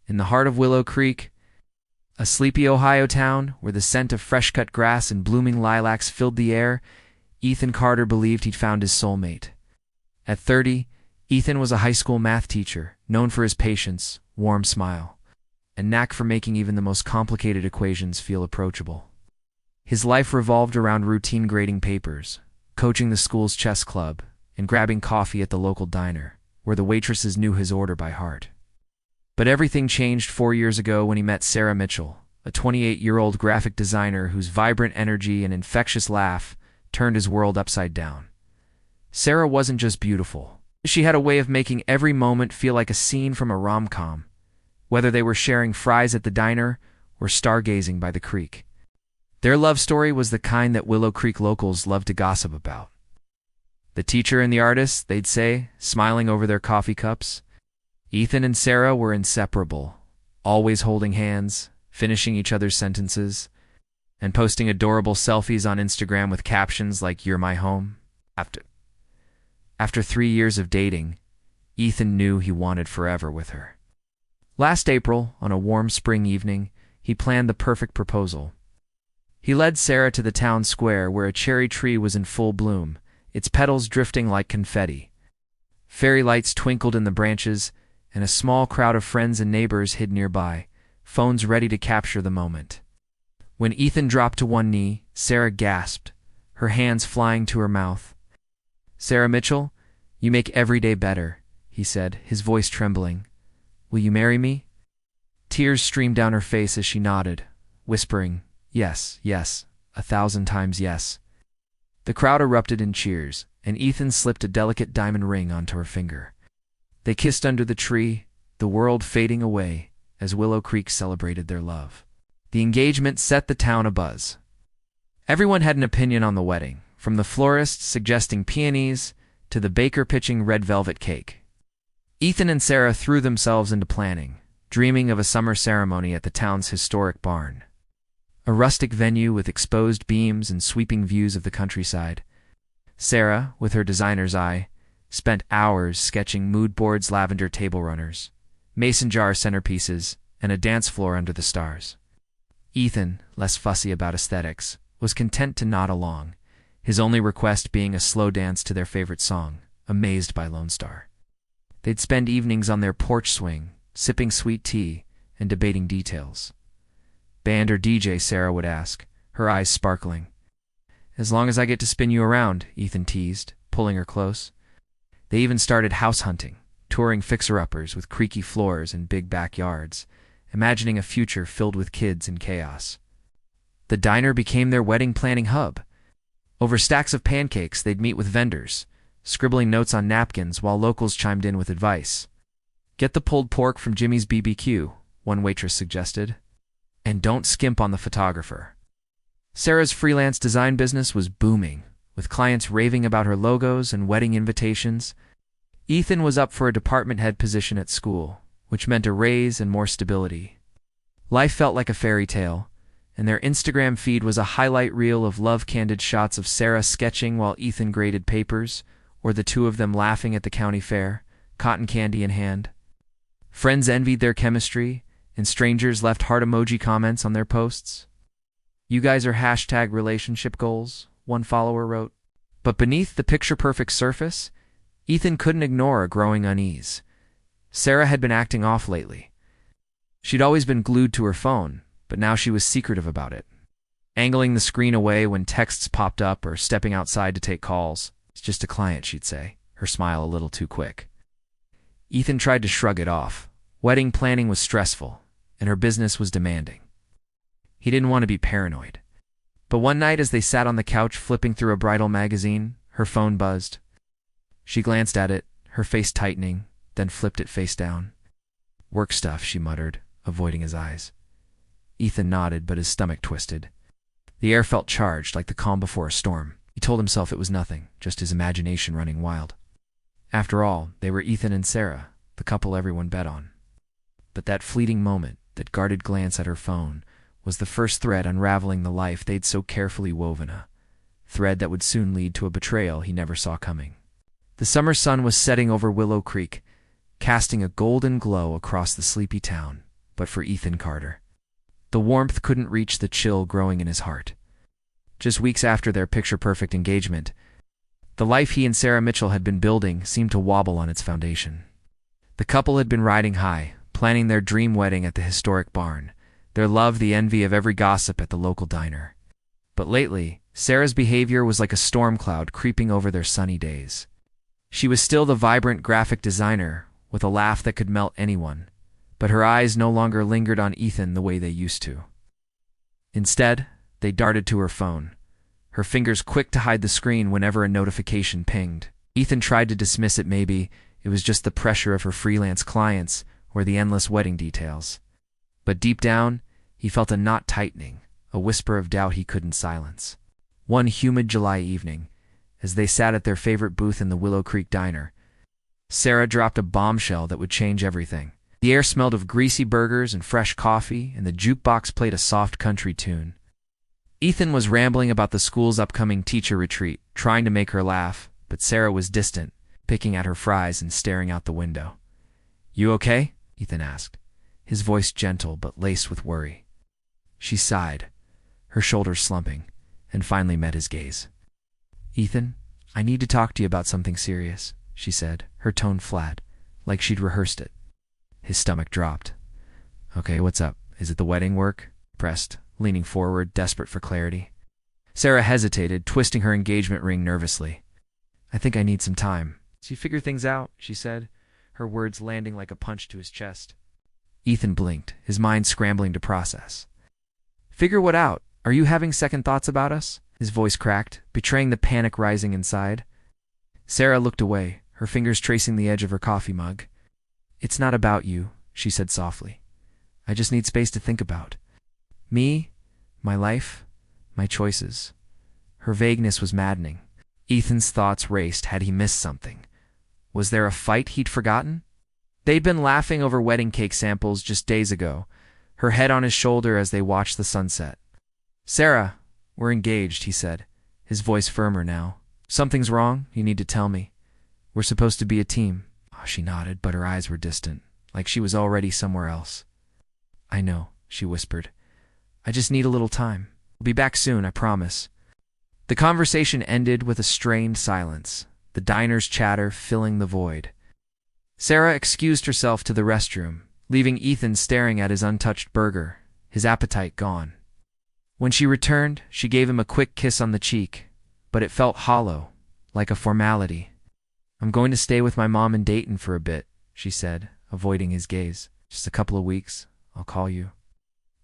In the heart of Willow Creek, a sleepy Ohio town where the scent of fresh-cut grass and blooming lilacs filled the air, Ethan Carter believed he'd found his soulmate. At 30, Ethan was a high school math teacher, known for his patience, warm smile, and knack for making even the most complicated equations feel approachable. His life revolved around routine grading papers, coaching the school's chess club, and grabbing coffee at the local diner, where the waitresses knew his order by heart. But everything changed 4 years ago when he met Sarah Mitchell, a 28-year-old graphic designer whose vibrant energy and infectious laugh turned his world upside down. Sarah wasn't just beautiful. She had a way of making every moment feel like a scene from a rom-com, whether they were sharing fries at the diner or stargazing by the creek. Their love story was the kind that Willow Creek locals loved to gossip about. The teacher and the artist, they'd say, smiling over their coffee cups. Ethan and Sarah were inseparable, always holding hands, finishing each other's sentences, and posting adorable selfies on Instagram with captions like "You're my home." After 3 years of dating, Ethan knew he wanted forever with her. Last April, on a warm spring evening, he planned the perfect proposal. He led Sarah to the town square where a cherry tree was in full bloom, its petals drifting like confetti. Fairy lights twinkled in the branches, and a small crowd of friends and neighbors hid nearby, phones ready to capture the moment. When Ethan dropped to one knee, Sarah gasped, her hands flying to her mouth. "Sarah Mitchell, you make every day better," he said, his voice trembling. "Will you marry me?" Tears streamed down her face as she nodded, whispering, "Yes, yes, 1,000 times yes." The crowd erupted in cheers, and Ethan slipped a delicate diamond ring onto her finger. They kissed under the tree, the world fading away as Willow Creek celebrated their love. The engagement set the town abuzz. Everyone had an opinion on the wedding, from the florist suggesting peonies to the baker pitching red velvet cake. Ethan and Sarah threw themselves into planning, dreaming of a summer ceremony at the town's historic barn. A rustic venue with exposed beams and sweeping views of the countryside. Sarah, with her designer's eye, spent hours sketching mood boards, lavender table runners, mason jar centerpieces, and a dance floor under the stars. Ethan, less fussy about aesthetics, was content to nod along, his only request being a slow dance to their favorite song, Amazed by Lone Star. They'd spend evenings on their porch swing, sipping sweet tea and debating details. "Band or DJ?" Sarah would ask, her eyes sparkling. "As long as I get to spin you around," Ethan teased, pulling her close. They even started house hunting, touring fixer-uppers with creaky floors and big backyards, imagining a future filled with kids and chaos. The diner became their wedding planning hub. Over stacks of pancakes, they'd meet with vendors, scribbling notes on napkins while locals chimed in with advice. "Get the pulled pork from Jimmy's BBQ," one waitress suggested. "And don't skimp on the photographer." Sarah's freelance design business was booming, with clients raving about her logos and wedding invitations. Ethan was up for a department head position at school, which meant a raise and more stability. Life felt like a fairy tale, and their Instagram feed was a highlight reel of love-candid shots of Sarah sketching while Ethan graded papers, or the two of them laughing at the county fair, cotton candy in hand. Friends envied their chemistry, and strangers left heart emoji comments on their posts. "You guys are hashtag relationship goals," one follower wrote. But beneath the picture-perfect surface, Ethan couldn't ignore a growing unease. Sarah had been acting off lately. She'd always been glued to her phone, but now she was secretive about it. Angling the screen away when texts popped up or stepping outside to take calls. "It's just a client," she'd say, her smile a little too quick. Ethan tried to shrug it off. Wedding planning was stressful, and her business was demanding. He didn't want to be paranoid. But one night as they sat on the couch flipping through a bridal magazine, her phone buzzed. She glanced at it, her face tightening, then flipped it face down. "Work stuff," she muttered, avoiding his eyes. Ethan nodded, but his stomach twisted. The air felt charged, like the calm before a storm. He told himself it was nothing, just his imagination running wild. After all, they were Ethan and Sarah, the couple everyone bet on. But that fleeting moment, that guarded glance at her phone, was the first thread unraveling the life they'd so carefully woven, a thread that would soon lead to a betrayal he never saw coming. The summer sun was setting over Willow Creek, casting a golden glow across the sleepy town, but for Ethan Carter. The warmth couldn't reach the chill growing in his heart. Just weeks after their picture-perfect engagement, the life he and Sarah Mitchell had been building seemed to wobble on its foundation. The couple had been riding high, planning their dream wedding at the historic barn, their love the envy of every gossip at the local diner. But lately, Sarah's behavior was like a storm cloud creeping over their sunny days. She was still the vibrant graphic designer, with a laugh that could melt anyone, but her eyes no longer lingered on Ethan the way they used to. Instead, they darted to her phone, her fingers quick to hide the screen whenever a notification pinged. Ethan tried to dismiss it. Maybe it was just the pressure of her freelance clients or the endless wedding details. But deep down, he felt a knot tightening, a whisper of doubt he couldn't silence. One humid July evening, as they sat at their favorite booth in the Willow Creek Diner, Sarah dropped a bombshell that would change everything. The air smelled of greasy burgers and fresh coffee, and the jukebox played a soft country tune. Ethan was rambling about the school's upcoming teacher retreat, trying to make her laugh, but Sarah was distant, picking at her fries and staring out the window. "You okay?" Ethan asked, his voice gentle but laced with worry. She sighed, her shoulders slumping, and finally met his gaze. "Ethan, I need to talk to you about something serious," she said, her tone flat, like she'd rehearsed it. His stomach dropped. "Okay, what's up? Is it the wedding work?" He pressed, leaning forward, desperate for clarity. Sarah hesitated, twisting her engagement ring nervously. "I think I need some time. So you figure things out," she said, her words landing like a punch to his chest. Ethan blinked, his mind scrambling to process. "Figure what out? Are you having second thoughts about us?" His voice cracked, betraying the panic rising inside. Sarah looked away, her fingers tracing the edge of her coffee mug. "It's not about you," she said softly. "I just need space to think about. Me, my life, my choices." Her vagueness was maddening. Ethan's thoughts raced. Had he missed something? Was there a fight he'd forgotten? They'd been laughing over wedding cake samples just days ago, her head on his shoulder as they watched the sunset. "Sarah, we're engaged," he said, his voice firmer now. "Something's wrong. You need to tell me. We're supposed to be a team." Oh, she nodded, but her eyes were distant, like she was already somewhere else. "I know," she whispered. "I just need a little time. I'll be back soon, I promise." The conversation ended with a strained silence, the diner's chatter filling the void. Sarah excused herself to the restroom, leaving Ethan staring at his untouched burger, his appetite gone. When she returned, she gave him a quick kiss on the cheek, but it felt hollow, like a formality. "I'm going to stay with my mom in Dayton for a bit," she said, avoiding his gaze. "Just a couple of weeks. I'll call you."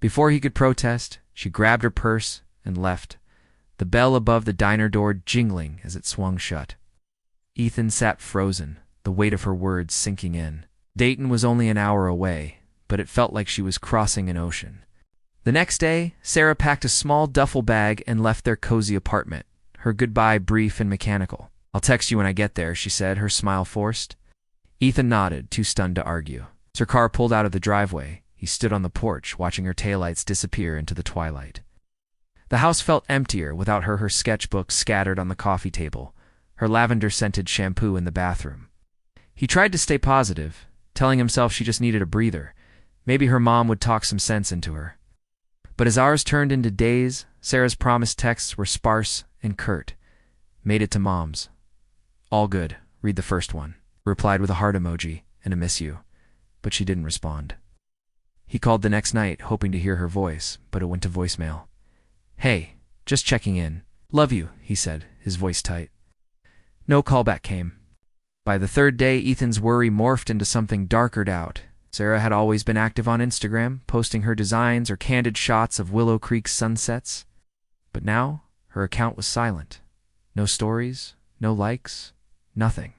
Before he could protest, she grabbed her purse and left, the bell above the diner door jingling as it swung shut. Ethan sat frozen, the weight of her words sinking in. Dayton was only an hour away, but it felt like she was crossing an ocean. The next day, Sarah packed a small duffel bag and left their cozy apartment, her goodbye brief and mechanical. "I'll text you when I get there," she said, her smile forced. Ethan nodded, too stunned to argue. As her car pulled out of the driveway, he stood on the porch, watching her taillights disappear into the twilight. The house felt emptier without her sketchbook scattered on the coffee table, her lavender-scented shampoo in the bathroom. He tried to stay positive, telling himself she just needed a breather. Maybe her mom would talk some sense into her. But as hours turned into days, Sarah's promised texts were sparse and curt. "Made it to Mom's. All good. Read the first one." Replied with a heart emoji and a miss you, but she didn't respond. He called the next night, hoping to hear her voice, but it went to voicemail. "Hey, just checking in. Love you," he said, his voice tight. No callback came. By the third day, Ethan's worry morphed into something darker doubt. Sarah had always been active on Instagram, posting her designs or candid shots of Willow Creek sunsets. But now, her account was silent. No stories, no likes, nothing.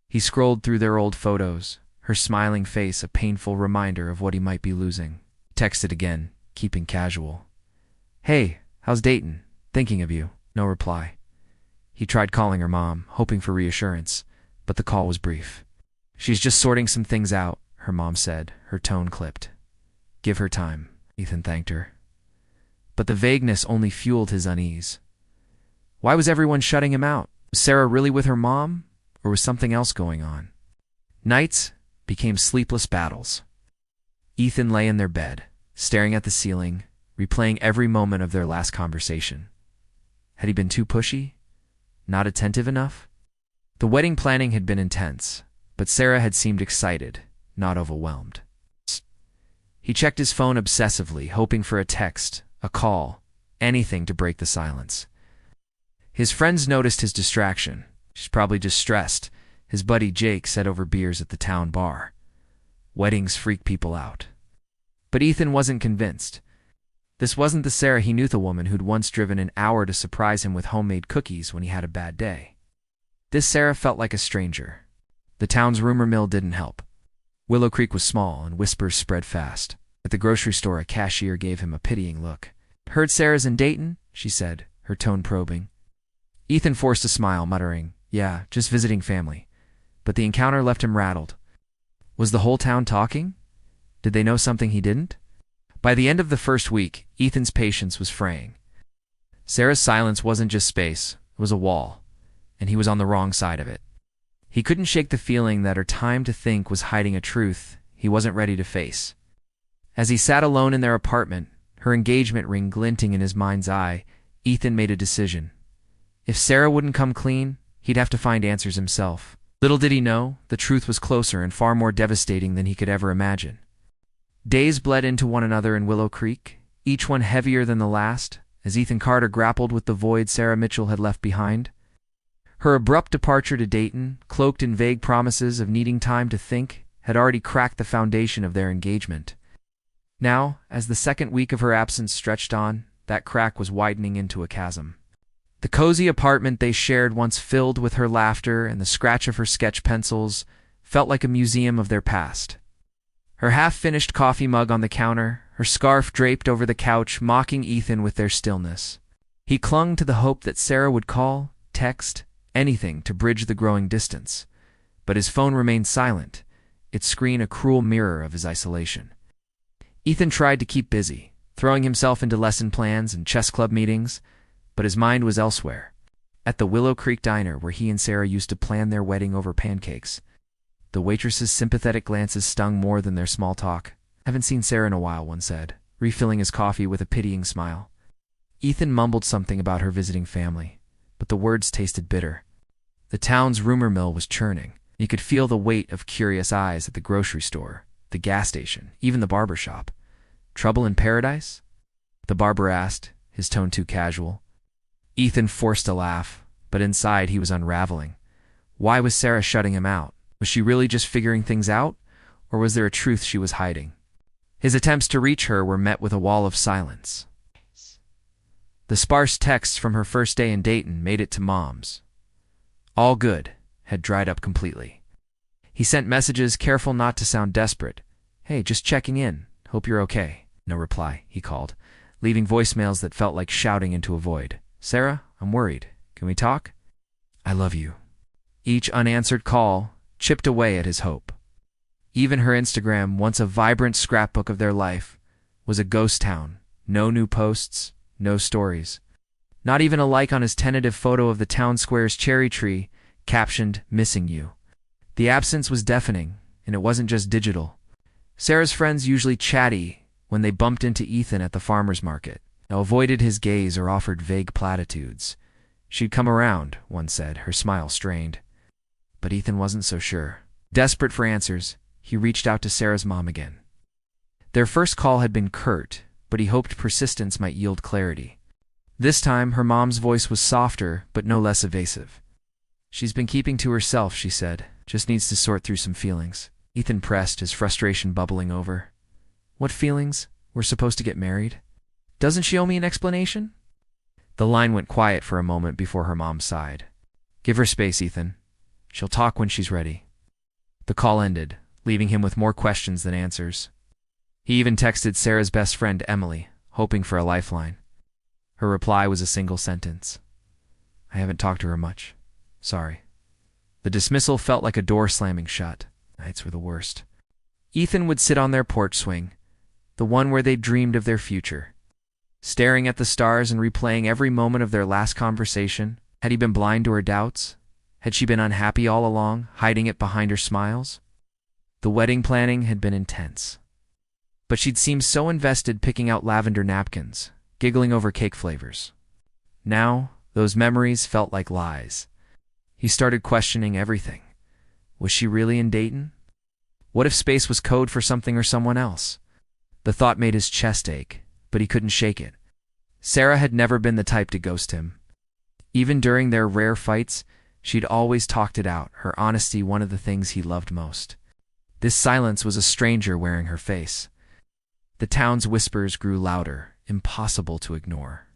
He scrolled through their old photos, her smiling face a painful reminder of what he might be losing. Texted again, keeping casual. "Hey, how's Dayton? Thinking of you." No reply. He tried calling her mom, hoping for reassurance, but the call was brief. "She's just sorting some things out," her mom said, her tone clipped. "Give her time," Ethan thanked her. But the vagueness only fueled his unease. Why was everyone shutting him out? Was Sarah really with her mom, or was something else going on? Nights became sleepless battles. Ethan lay in their bed, staring at the ceiling, replaying every moment of their last conversation. Had he been too pushy? Not attentive enough? The wedding planning had been intense, but Sarah had seemed excited, not overwhelmed. He checked his phone obsessively, hoping for a text, a call, anything to break the silence. His friends noticed his distraction. She's probably just stressed, his buddy Jake said over beers at the town bar. Weddings freak people out. But Ethan wasn't convinced. This wasn't the Sarah he knew, the woman who'd once driven an hour to surprise him with homemade cookies when he had a bad day. This Sarah felt like a stranger. The town's rumor mill didn't help. Willow Creek was small and whispers spread fast. At the grocery store, a cashier gave him a pitying look. "Heard Sarah's in Dayton?" she said, her tone probing. Ethan forced a smile, muttering, "Yeah, just visiting family." But the encounter left him rattled. Was the whole town talking? Did they know something he didn't? By the end of the first week, Ethan's patience was fraying. Sarah's silence wasn't just space, it was a wall, and he was on the wrong side of it. He couldn't shake the feeling that her time to think was hiding a truth he wasn't ready to face. As he sat alone in their apartment, her engagement ring glinting in his mind's eye, Ethan made a decision. If Sarah wouldn't come clean, he'd have to find answers himself. Little did he know, the truth was closer and far more devastating than he could ever imagine. Days bled into one another in Willow Creek, each one heavier than the last, as Ethan Carter grappled with the void Sarah Mitchell had left behind. Her abrupt departure to Dayton, cloaked in vague promises of needing time to think, had already cracked the foundation of their engagement. Now, as the second week of her absence stretched on, that crack was widening into a chasm. The cozy apartment they shared, once filled with her laughter and the scratch of her sketch pencils, felt like a museum of their past. Her half-finished coffee mug on the counter, her scarf draped over the couch, mocking Ethan with their stillness. He clung to the hope that Sarah would call, text, anything to bridge the growing distance. But his phone remained silent, its screen a cruel mirror of his isolation. Ethan tried to keep busy, throwing himself into lesson plans and chess club meetings, but his mind was elsewhere. At the Willow Creek diner where he and Sarah used to plan their wedding over pancakes, the waitress's sympathetic glances stung more than their small talk. "Haven't seen Sarah in a while," one said, refilling his coffee with a pitying smile. Ethan mumbled something about her visiting family, but the words tasted bitter. The town's rumor mill was churning. He could feel the weight of curious eyes at the grocery store, the gas station, even the barber shop. "Trouble in paradise?" the barber asked, his tone too casual. Ethan forced a laugh, but inside he was unraveling. Why was Sarah shutting him out? Was she really just figuring things out, or was there a truth she was hiding? His attempts to reach her were met with a wall of silence. The sparse texts from her first day in Dayton made it to Mom's. "All good," had dried up completely. He sent messages, careful not to sound desperate. "Hey, just checking in. Hope you're okay." No reply, he called, leaving voicemails that felt like shouting into a void. "Sarah, I'm worried. Can we talk?" "I love you." Each unanswered call chipped away at his hope. Even her Instagram, once a vibrant scrapbook of their life, was a ghost town. No new posts, no stories. Not even a like on his tentative photo of the town square's cherry tree, captioned, "Missing you." The absence was deafening, and it wasn't just digital. Sarah's friends, usually chatty when they bumped into Ethan at the farmer's market, now avoided his gaze or offered vague platitudes. "She'd come around," one said, her smile strained. But Ethan wasn't so sure. Desperate for answers, he reached out to Sarah's mom again. Their first call had been curt, but he hoped persistence might yield clarity. This time, her mom's voice was softer, but no less evasive. "She's been keeping to herself," she said. "Just needs to sort through some feelings." Ethan pressed, his frustration bubbling over. "What feelings? We're supposed to get married? Doesn't she owe me an explanation?" The line went quiet for a moment before her mom sighed. "Give her space, Ethan. She'll talk when she's ready." The call ended, leaving him with more questions than answers. He even texted Sarah's best friend, Emily, hoping for a lifeline. Her reply was a single sentence. "I haven't talked to her much. Sorry." The dismissal felt like a door slamming shut. Nights were the worst. Ethan would sit on their porch swing, the one where they dreamed of their future, staring at the stars and replaying every moment of their last conversation. Had he been blind to her doubts? Had she been unhappy all along, hiding it behind her smiles? The wedding planning had been intense. but she'd seemed so invested picking out lavender napkins, giggling over cake flavors. Now, those memories felt like lies. He started questioning everything. Was she really in Dayton? What if space was code for something or someone else? The thought made his chest ache, but he couldn't shake it. Sarah had never been the type to ghost him. Even during their rare fights, she'd always talked it out, her honesty one of the things he loved most. This silence was a stranger wearing her face. The town's whispers grew louder, impossible to ignore.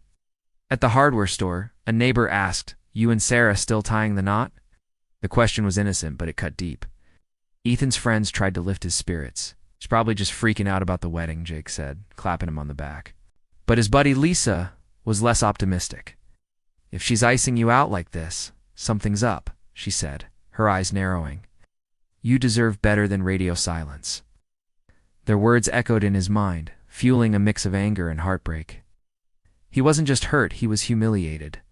At the hardware store, a neighbor asked, "You and Sarah still tying the knot?" The question was innocent, but it cut deep. Ethan's friends tried to lift his spirits. "She's probably just freaking out about the wedding," Jake said, clapping him on the back. But his buddy Lisa was less optimistic. "If she's icing you out like this, something's up," she said, her eyes narrowing. "You deserve better than radio silence." Their words echoed in his mind, fueling a mix of anger and heartbreak. He wasn't just hurt, he was humiliated.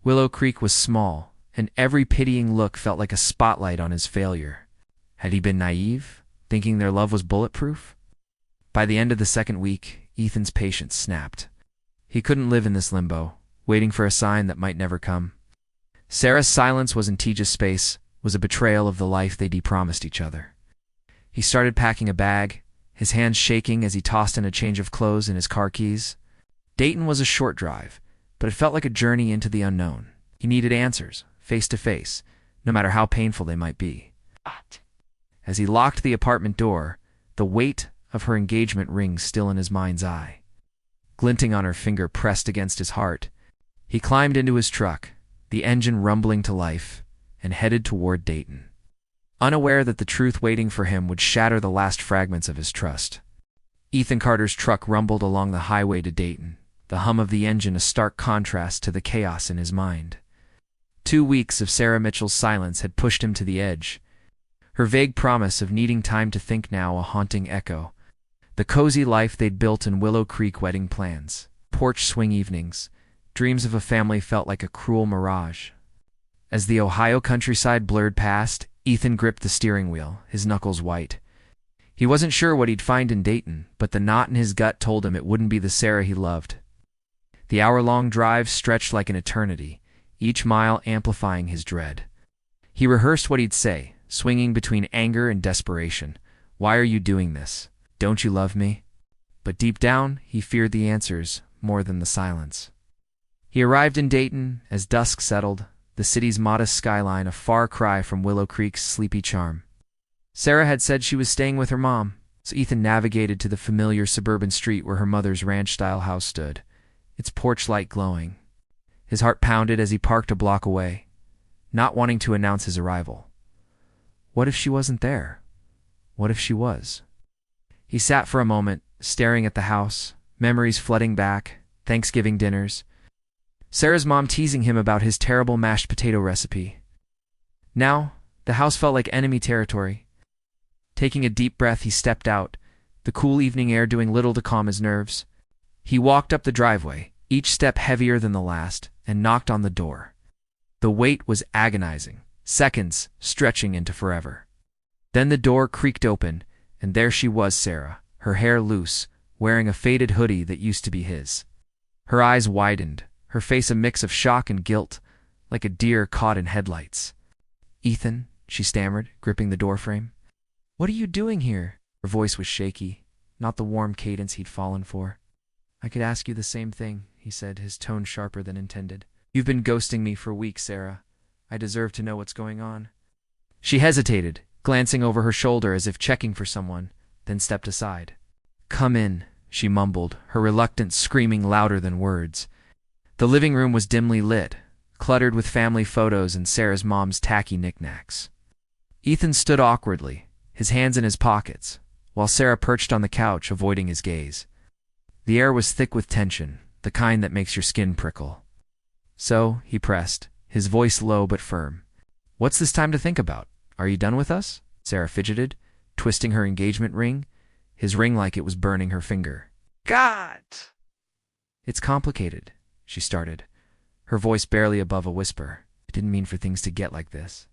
Willow Creek was small, and every pitying look felt like a spotlight on his failure. Had he been naive, thinking their love was bulletproof? By the end of the second week, Ethan's patience snapped. He couldn't live in this limbo, waiting for a sign that might never come. Sarah's silence wasn't Teja's space, was a betrayal of the life they'd promised each other. He started packing a bag, his hands shaking as he tossed in a change of clothes and his car keys. Dayton was a short drive, but it felt like a journey into the unknown. He needed answers, face to face, no matter how painful they might be. As he locked the apartment door, the weight of her engagement ring still in his mind's eye. Glinting on her finger pressed against his heart, he climbed into his truck, the engine rumbling to life, and headed toward Dayton, unaware that the truth waiting for him would shatter the last fragments of his trust. Ethan Carter's truck rumbled along the highway to Dayton, the hum of the engine a stark contrast to the chaos in his mind. 2 weeks of Sarah Mitchell's silence had pushed him to the edge, her vague promise of needing time to think now a haunting echo. The cozy life they'd built in Willow Creek, wedding plans, porch swing evenings, dreams of a family felt like a cruel mirage. As the Ohio countryside blurred past, Ethan gripped the steering wheel, his knuckles white. He wasn't sure what he'd find in Dayton, but the knot in his gut told him it wouldn't be the Sarah he loved. The hour-long drive stretched like an eternity, each mile amplifying his dread. He rehearsed what he'd say, swinging between anger and desperation. "Why are you doing this? Don't you love me?" But deep down, he feared the answers more than the silence. He arrived in Dayton as dusk settled, the city's modest skyline a far cry from Willow Creek's sleepy charm. Sarah had said she was staying with her mom, so Ethan navigated to the familiar suburban street where her mother's ranch-style house stood, its porch light glowing. His heart pounded as he parked a block away, not wanting to announce his arrival. What if she wasn't there? What if she was? He sat for a moment, staring at the house, memories flooding back, Thanksgiving dinners, Sarah's mom teasing him about his terrible mashed potato recipe. Now, the house felt like enemy territory. Taking a deep breath, he stepped out, the cool evening air doing little to calm his nerves. He walked up the driveway, each step heavier than the last, and knocked on the door. The wait was agonizing, seconds stretching into forever. Then the door creaked open, and there she was, Sarah, her hair loose, wearing a faded hoodie that used to be his. Her eyes widened, her face a mix of shock and guilt, like a deer caught in headlights. "Ethan," she stammered, gripping the doorframe. "What are you doing here?" Her voice was shaky, not the warm cadence he'd fallen for. "I could ask you the same thing," he said, his tone sharper than intended. "You've been ghosting me for weeks, Sarah. I deserve to know what's going on." She hesitated, glancing over her shoulder as if checking for someone, then stepped aside. "Come in," she mumbled, her reluctance screaming louder than words. The living room was dimly lit, cluttered with family photos and Sarah's mom's tacky knickknacks. Ethan stood awkwardly, his hands in his pockets, while Sarah perched on the couch, avoiding his gaze. The air was thick with tension, the kind that makes your skin prickle. "So," he pressed, his voice low but firm, "what's this time to think about? Are you done with us?" Sarah fidgeted, twisting her engagement ring, his ring like it was burning her finger. "God!" "It's complicated," she started, her voice barely above a whisper. "I didn't mean for things to get like this."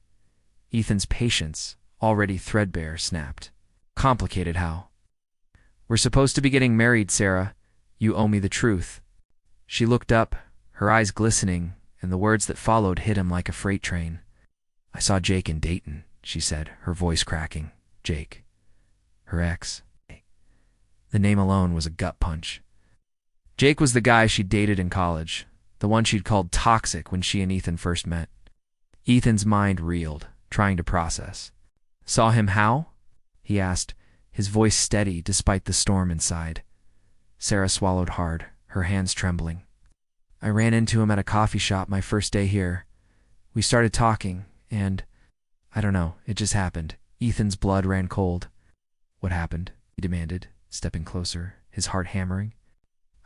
Ethan's patience, already threadbare, snapped. "Complicated how?" We're supposed to be getting married, Sarah. You owe me the truth." She looked up, her eyes glistening, and the words that followed hit him like a freight train. "I saw Jake in Dayton," she said, her voice cracking. Jake. Her ex. The name alone was a gut punch. Jake was the guy she'd dated in college, the one she'd called toxic when she and Ethan first met. Ethan's mind reeled, trying to process. "Saw him how?" he asked, his voice steady despite the storm inside. Sarah swallowed hard, her hands trembling. "I ran into him at a coffee shop my first day here. We started talking, and I don't know, it just happened." Ethan's blood ran cold. "What happened?" he demanded, stepping closer, his heart hammering.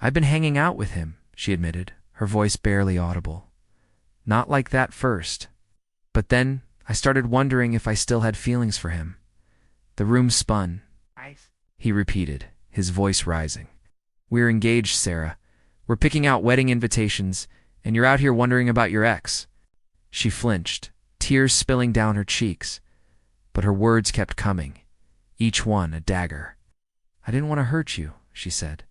"I've been hanging out with him," she admitted, her voice barely audible. "Not like that first. But then I started wondering if I still had feelings for him." The room spun. He repeated, his voice rising. "We're engaged, Sarah. We're picking out wedding invitations, and you're out here wondering about your ex." She flinched, tears spilling down her cheeks, but her words kept coming, each one a dagger. "I didn't want to hurt you," she said.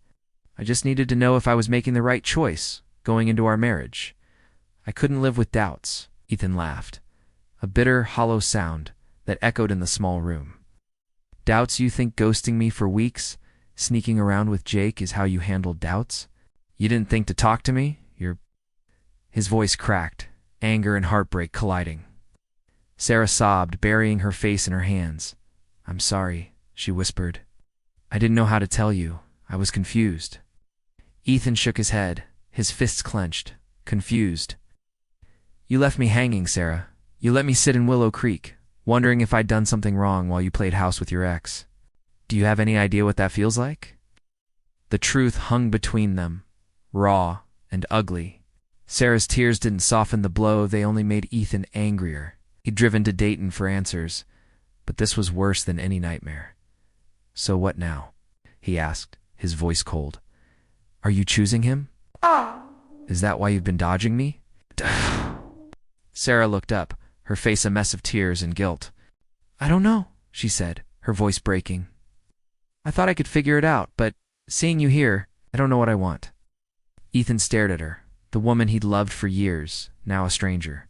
"I just needed to know if I was making the right choice, going into our marriage. I couldn't live with doubts." Ethan laughed, a bitter, hollow sound that echoed in the small room. "Doubts you think ghosting me for weeks, sneaking around with Jake is how you handled doubts? You didn't think to talk to me? You're—" His voice cracked, anger and heartbreak colliding. Sarah sobbed, burying her face in her hands. "I'm sorry," she whispered. "I didn't know how to tell you. I was confused." Ethan shook his head, his fists clenched, confused. "You left me hanging, Sarah. You let me sit in Willow Creek, wondering if I'd done something wrong while you played house with your ex. Do you have any idea what that feels like?" The truth hung between them, raw and ugly. Sarah's tears didn't soften the blow, they only made Ethan angrier. He'd driven to Dayton for answers, but this was worse than any nightmare. "So what now?" he asked, his voice cold. "Are you choosing him? Is that why you've been dodging me?" Sarah looked up, her face a mess of tears and guilt. "I don't know," she said, her voice breaking. "I thought I could figure it out, but seeing you here, I don't know what I want." Ethan stared at her, the woman he'd loved for years, now a stranger.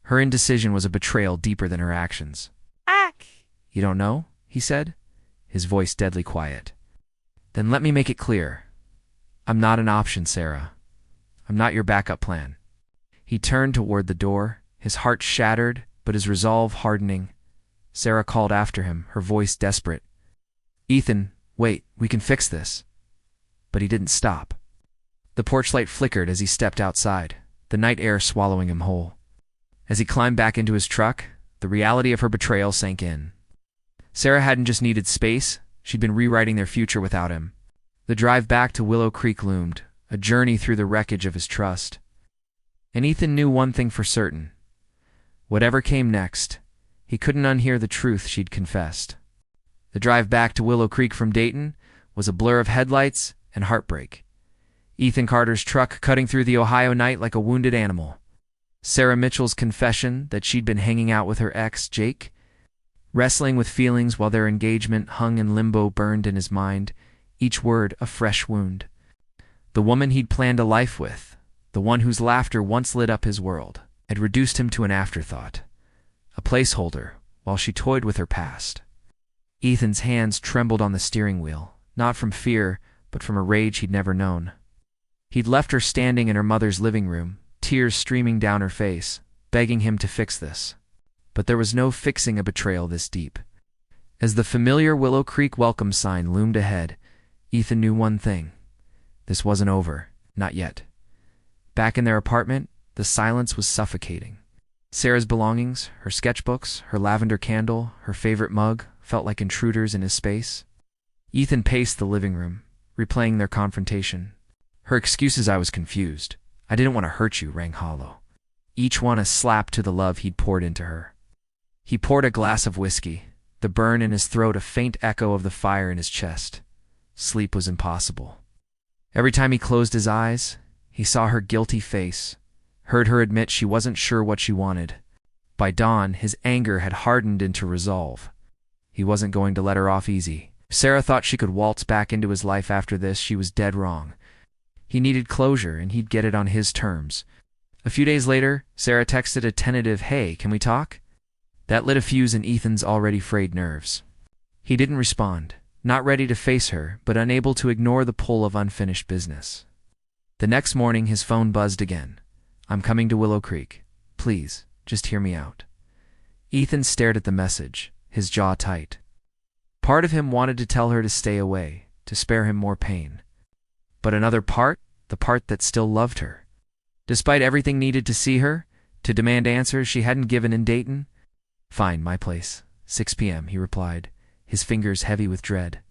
Her indecision was a betrayal deeper than her actions. "You don't know?" he said, his voice deadly quiet. "Then let me make it clear. I'm not an option, Sarah. I'm not your backup plan." He turned toward the door, his heart shattered, but his resolve hardening. Sarah called after him, her voice desperate. "Ethan, wait, we can fix this." But he didn't stop. The porch light flickered as he stepped outside, the night air swallowing him whole. As he climbed back into his truck, the reality of her betrayal sank in. Sarah hadn't just needed space, she'd been rewriting their future without him. The drive back to Willow Creek loomed, a journey through the wreckage of his trust. And Ethan knew one thing for certain. Whatever came next, he couldn't unhear the truth she'd confessed. The drive back to Willow Creek from Dayton was a blur of headlights and heartbreak. Ethan Carter's truck cutting through the Ohio night like a wounded animal. Sarah Mitchell's confession that she'd been hanging out with her ex, Jake. Wrestling with feelings while their engagement hung in limbo burned in his mind, each word a fresh wound. The woman he'd planned a life with, the one whose laughter once lit up his world, had reduced him to an afterthought, a placeholder while she toyed with her past. Ethan's hands trembled on the steering wheel, not from fear, but from a rage he'd never known. He'd left her standing in her mother's living room, tears streaming down her face, begging him to fix this. But there was no fixing a betrayal this deep. As the familiar Willow Creek welcome sign loomed ahead, Ethan knew one thing. This wasn't over, not yet. Back in their apartment, the silence was suffocating. Sarah's belongings, her sketchbooks, her lavender candle, her favorite mug, felt like intruders in his space. Ethan paced the living room, replaying their confrontation. Her excuses, "I was confused. I didn't want to hurt you," rang hollow. Each one a slap to the love he'd poured into her. He poured a glass of whiskey, the burn in his throat a faint echo of the fire in his chest. Sleep was impossible. Every time he closed his eyes, he saw her guilty face, heard her admit she wasn't sure what she wanted. By dawn, his anger had hardened into resolve. He wasn't going to let her off easy. Sarah thought she could waltz back into his life after this. She was dead wrong. He needed closure, and he'd get it on his terms. A few days later, Sarah texted a tentative, "Hey, can we talk?" That lit a fuse in Ethan's already frayed nerves. He didn't respond, not ready to face her, but unable to ignore the pull of unfinished business. The next morning, his phone buzzed again. "I'm coming to Willow Creek. Please, just hear me out." Ethan stared at the message, his jaw tight. Part of him wanted to tell her to stay away, to spare him more pain. But another part, the part that still loved her. Despite everything needed to see her, to demand answers she hadn't given in Dayton. "Fine, my place. 6 p.m., he replied, his fingers heavy with dread.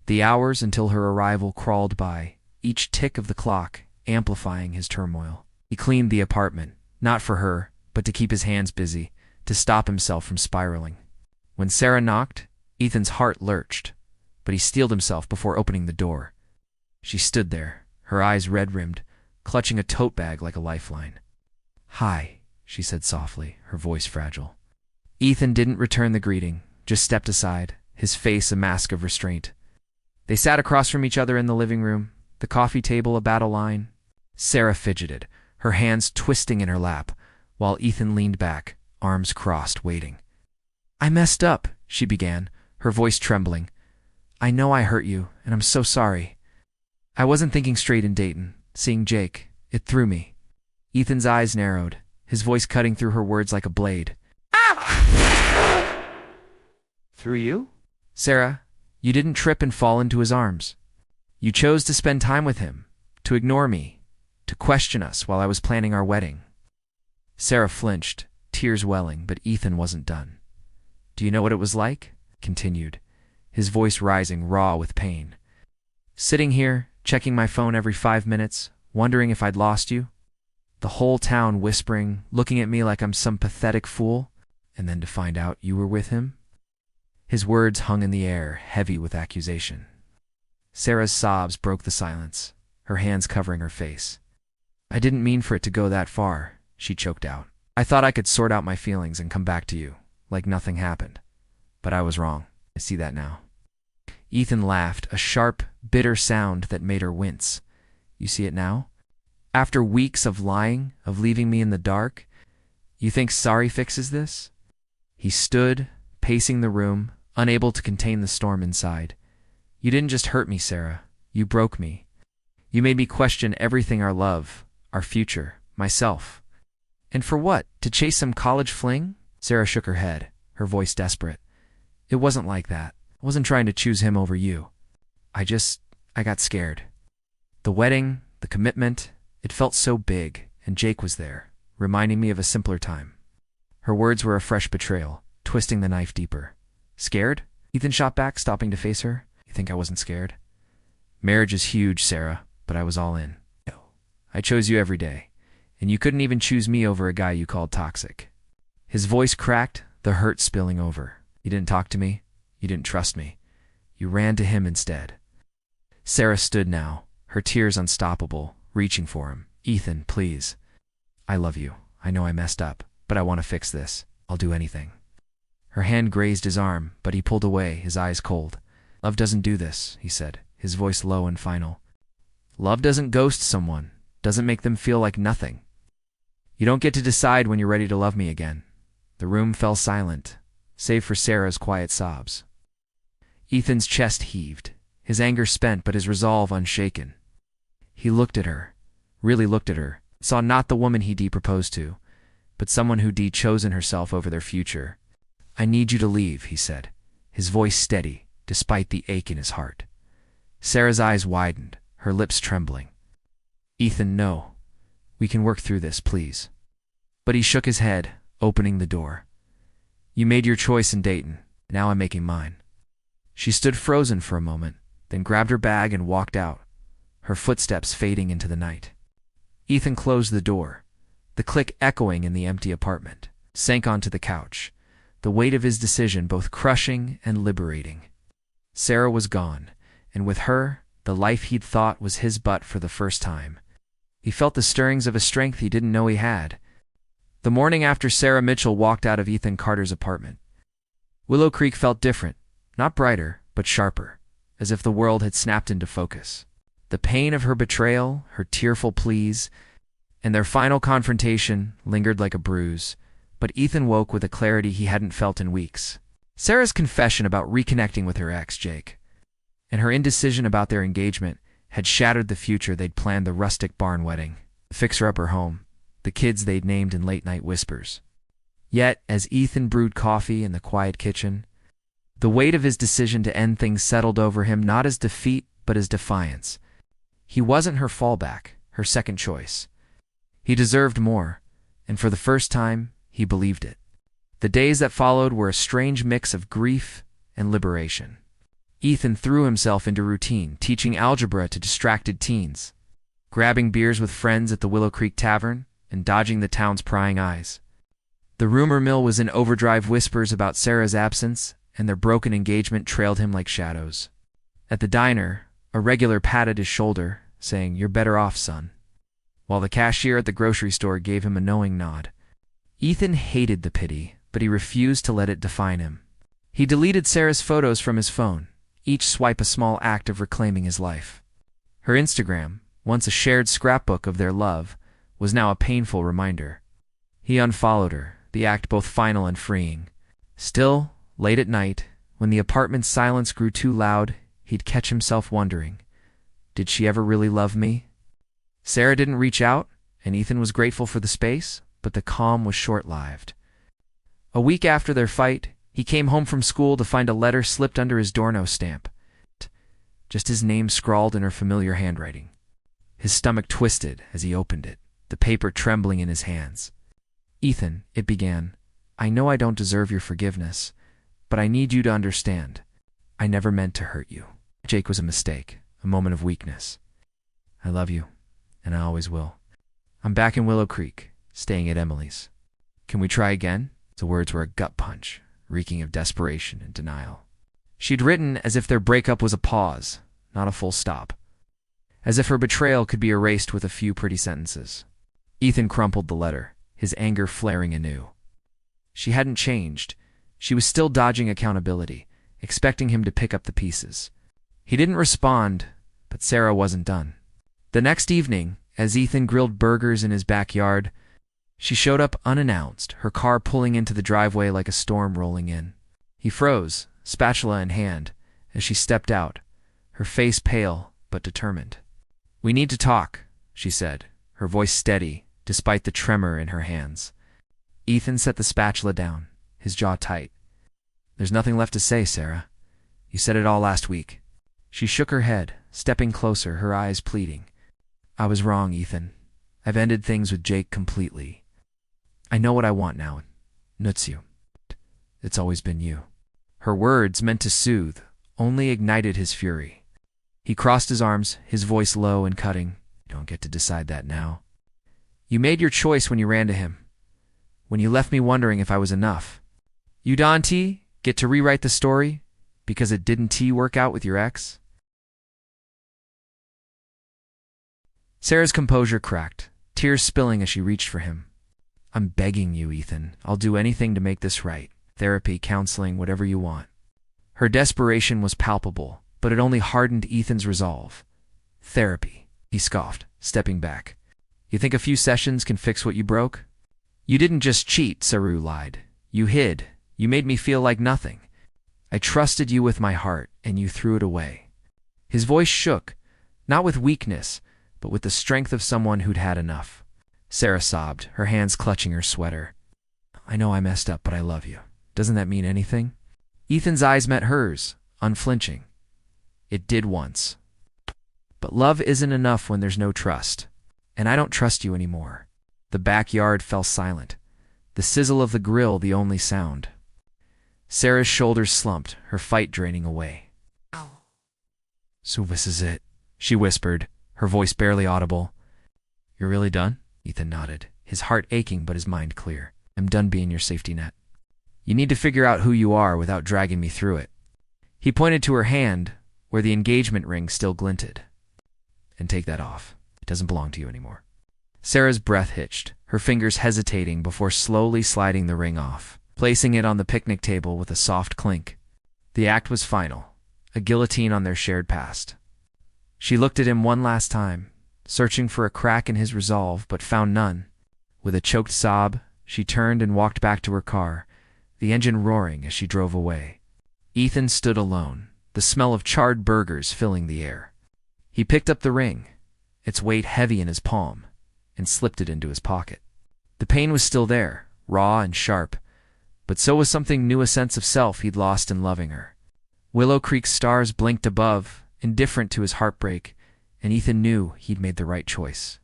The hours until her arrival crawled by, each tick of the clock amplifying his turmoil. He cleaned the apartment, not for her, but to keep his hands busy, to stop himself from spiraling. When Sarah knocked, Ethan's heart lurched, but he steeled himself before opening the door. She stood there, her eyes red-rimmed, clutching a tote bag like a lifeline. "Hi," she said softly, her voice fragile. Ethan didn't return the greeting, just stepped aside, his face a mask of restraint. They sat across from each other in the living room, the coffee table a battle line. Sarah fidgeted, her hands twisting in her lap, while Ethan leaned back, arms crossed, waiting. "I messed up," she began, her voice trembling. "I know I hurt you, and I'm so sorry. I wasn't thinking straight in Dayton. Seeing Jake, it threw me." Ethan's eyes narrowed, his voice cutting through her words like a blade. "Through you?" "Sarah, you didn't trip and fall into his arms. You chose to spend time with him, to ignore me, to question us while I was planning our wedding." Sarah flinched, tears welling, but Ethan wasn't done. "Do you know what it was like?" continued, his voice rising raw with pain. "Sitting here, checking my phone every 5 minutes, wondering if I'd lost you. The whole town whispering, looking at me like I'm some pathetic fool, and then to find out you were with him." His words hung in the air, heavy with accusation. Sarah's sobs broke the silence, her hands covering her face. "I didn't mean for it to go that far," she choked out. "I thought I could sort out my feelings and come back to you, like nothing happened. But I was wrong. I see that now." Ethan laughed, a sharp, bitter sound that made her wince. "You see it now? After weeks of lying, of leaving me in the dark, you think sorry fixes this?" He stood, pacing the room, unable to contain the storm inside. "You didn't just hurt me, Sarah. You broke me. You made me question everything, our love, our future, myself. And for what? To chase some college fling?" Sarah shook her head, her voice desperate. "It wasn't like that. I wasn't trying to choose him over you. I got scared. The wedding, the commitment, it felt so big, and Jake was there, reminding me of a simpler time." Her words were a fresh betrayal, twisting the knife deeper. "Scared?" Ethan shot back, stopping to face her. "You think I wasn't scared?" "Marriage is huge, Sarah, but I was all in. I chose you every day, and you couldn't even choose me over a guy you called toxic." His voice cracked, the hurt spilling over. "You didn't talk to me. You didn't trust me. You ran to him instead." Sarah stood now, her tears unstoppable, reaching for him. "Ethan, please. I love you. I know I messed up, but I want to fix this. I'll do anything." Her hand grazed his arm, but he pulled away, his eyes cold. "Love doesn't do this," he said, his voice low and final. "Love doesn't ghost someone, doesn't make them feel like nothing. You don't get to decide when you're ready to love me again." The room fell silent, save for Sarah's quiet sobs. Ethan's chest heaved, his anger spent but his resolve unshaken. He looked at her, really looked at her, saw not the woman he proposed to, but someone who chosen herself over their future. "I need you to leave," he said, his voice steady, despite the ache in his heart. Sarah's eyes widened, her lips trembling. "Ethan, no. We can work through this, please." But he shook his head, opening the door. "You made your choice in Dayton. Now I'm making mine." She stood frozen for a moment, then grabbed her bag and walked out, her footsteps fading into the night. Ethan closed the door, the click echoing in the empty apartment, sank onto the couch, the weight of his decision both crushing and liberating. Sarah was gone, and with her, the life he'd thought was his but for the first time. He felt the stirrings of a strength he didn't know he had. The morning after Sarah Mitchell walked out of Ethan Carter's apartment, Willow Creek felt different, not brighter, but sharper, as if the world had snapped into focus. The pain of her betrayal, her tearful pleas, and their final confrontation lingered like a bruise, but Ethan woke with a clarity he hadn't felt in weeks. Sarah's confession about reconnecting with her ex, Jake, and her indecision about their engagement had shattered the future they'd planned: the rustic barn wedding, the fixer-upper home, the kids they'd named in late-night whispers. Yet, as Ethan brewed coffee in the quiet kitchen, the weight of his decision to end things settled over him, not as defeat, but as defiance. He wasn't her fallback, her second choice. He deserved more, and for the first time, he believed it. The days that followed were a strange mix of grief and liberation. Ethan threw himself into routine, teaching algebra to distracted teens, grabbing beers with friends at the Willow Creek Tavern, and dodging the town's prying eyes. The rumor mill was in overdrive. Whispers about Sarah's absence and their broken engagement trailed him like shadows. At the diner, a regular patted his shoulder, saying, "You're better off, son," while the cashier at the grocery store gave him a knowing nod. Ethan hated the pity, but he refused to let it define him. He deleted Sarah's photos from his phone, each swipe a small act of reclaiming his life. Her Instagram, once a shared scrapbook of their love, was now a painful reminder. He unfollowed her, the act both final and freeing. Still, late at night, when the apartment's silence grew too loud, he'd catch himself wondering, did she ever really love me? Sarah didn't reach out, and Ethan was grateful for the space, but the calm was short-lived. A week after their fight, he came home from school to find a letter slipped under his doorknow stamp. Just his name scrawled in her familiar handwriting. His stomach twisted as he opened it, the paper trembling in his hands. "Ethan," it began, "I know I don't deserve your forgiveness, but I need you to understand. I never meant to hurt you. Jake was a mistake, a moment of weakness. I love you, and I always will. I'm back in Willow Creek, staying at Emily's. Can we try again?" The words were a gut punch, reeking of desperation and denial. She'd written as if their breakup was a pause, not a full stop. As if her betrayal could be erased with a few pretty sentences. Ethan crumpled the letter, his anger flaring anew. She hadn't changed. She was still dodging accountability, expecting him to pick up the pieces. He didn't respond, but Sarah wasn't done. The next evening, as Ethan grilled burgers in his backyard, she showed up unannounced, her car pulling into the driveway like a storm rolling in. He froze, spatula in hand, as she stepped out, her face pale but determined. "We need to talk," she said, her voice steady, despite the tremor in her hands. Ethan set the spatula down, his jaw tight. "There's nothing left to say, Sarah. You said it all last week." She shook her head, stepping closer, her eyes pleading. "I was wrong, Ethan. I've ended things with Jake completely. I know what I want now. Nuts you. It's always been you." Her words, meant to soothe, only ignited his fury. He crossed his arms, his voice low and cutting. "You don't get to decide that now. You made your choice when you ran to him, when you left me wondering if I was enough. You don't get to rewrite the story because it didn't work out with your ex." Sarah's composure cracked, tears spilling as she reached for him. "I'm begging you, Ethan. I'll do anything to make this right. Therapy, counseling, whatever you want." Her desperation was palpable, but it only hardened Ethan's resolve. "Therapy," he scoffed, stepping back. "You think a few sessions can fix what you broke? You didn't just cheat," Saru lied. "You hid. You made me feel like nothing. I trusted you with my heart, and you threw it away." His voice shook, not with weakness, but with the strength of someone who'd had enough. Sarah sobbed, her hands clutching her sweater. "I know I messed up, but I love you. Doesn't that mean anything?" Ethan's eyes met hers, unflinching. "It did once. But love isn't enough when there's no trust. And I don't trust you anymore." The backyard fell silent, the sizzle of the grill the only sound. Sarah's shoulders slumped, her fight draining away. Ow. "So this is it," she whispered, her voice barely audible. "You're really done?" Ethan nodded, his heart aching but his mind clear. "I'm done being your safety net. You need to figure out who you are without dragging me through it." He pointed to her hand, where the engagement ring still glinted. "And take that off. It doesn't belong to you anymore." Sarah's breath hitched, her fingers hesitating before slowly sliding the ring off, placing it on the picnic table with a soft clink. The act was final, a guillotine on their shared past. She looked at him one last time, searching for a crack in his resolve, but found none. With a choked sob, she turned and walked back to her car, the engine roaring as she drove away. Ethan stood alone, the smell of charred burgers filling the air. He picked up the ring, its weight heavy in his palm, and slipped it into his pocket. The pain was still there, raw and sharp, but so was something new, a sense of self he'd lost in loving her. Willow Creek's stars blinked above, indifferent to his heartbreak, and Ethan knew he'd made the right choice.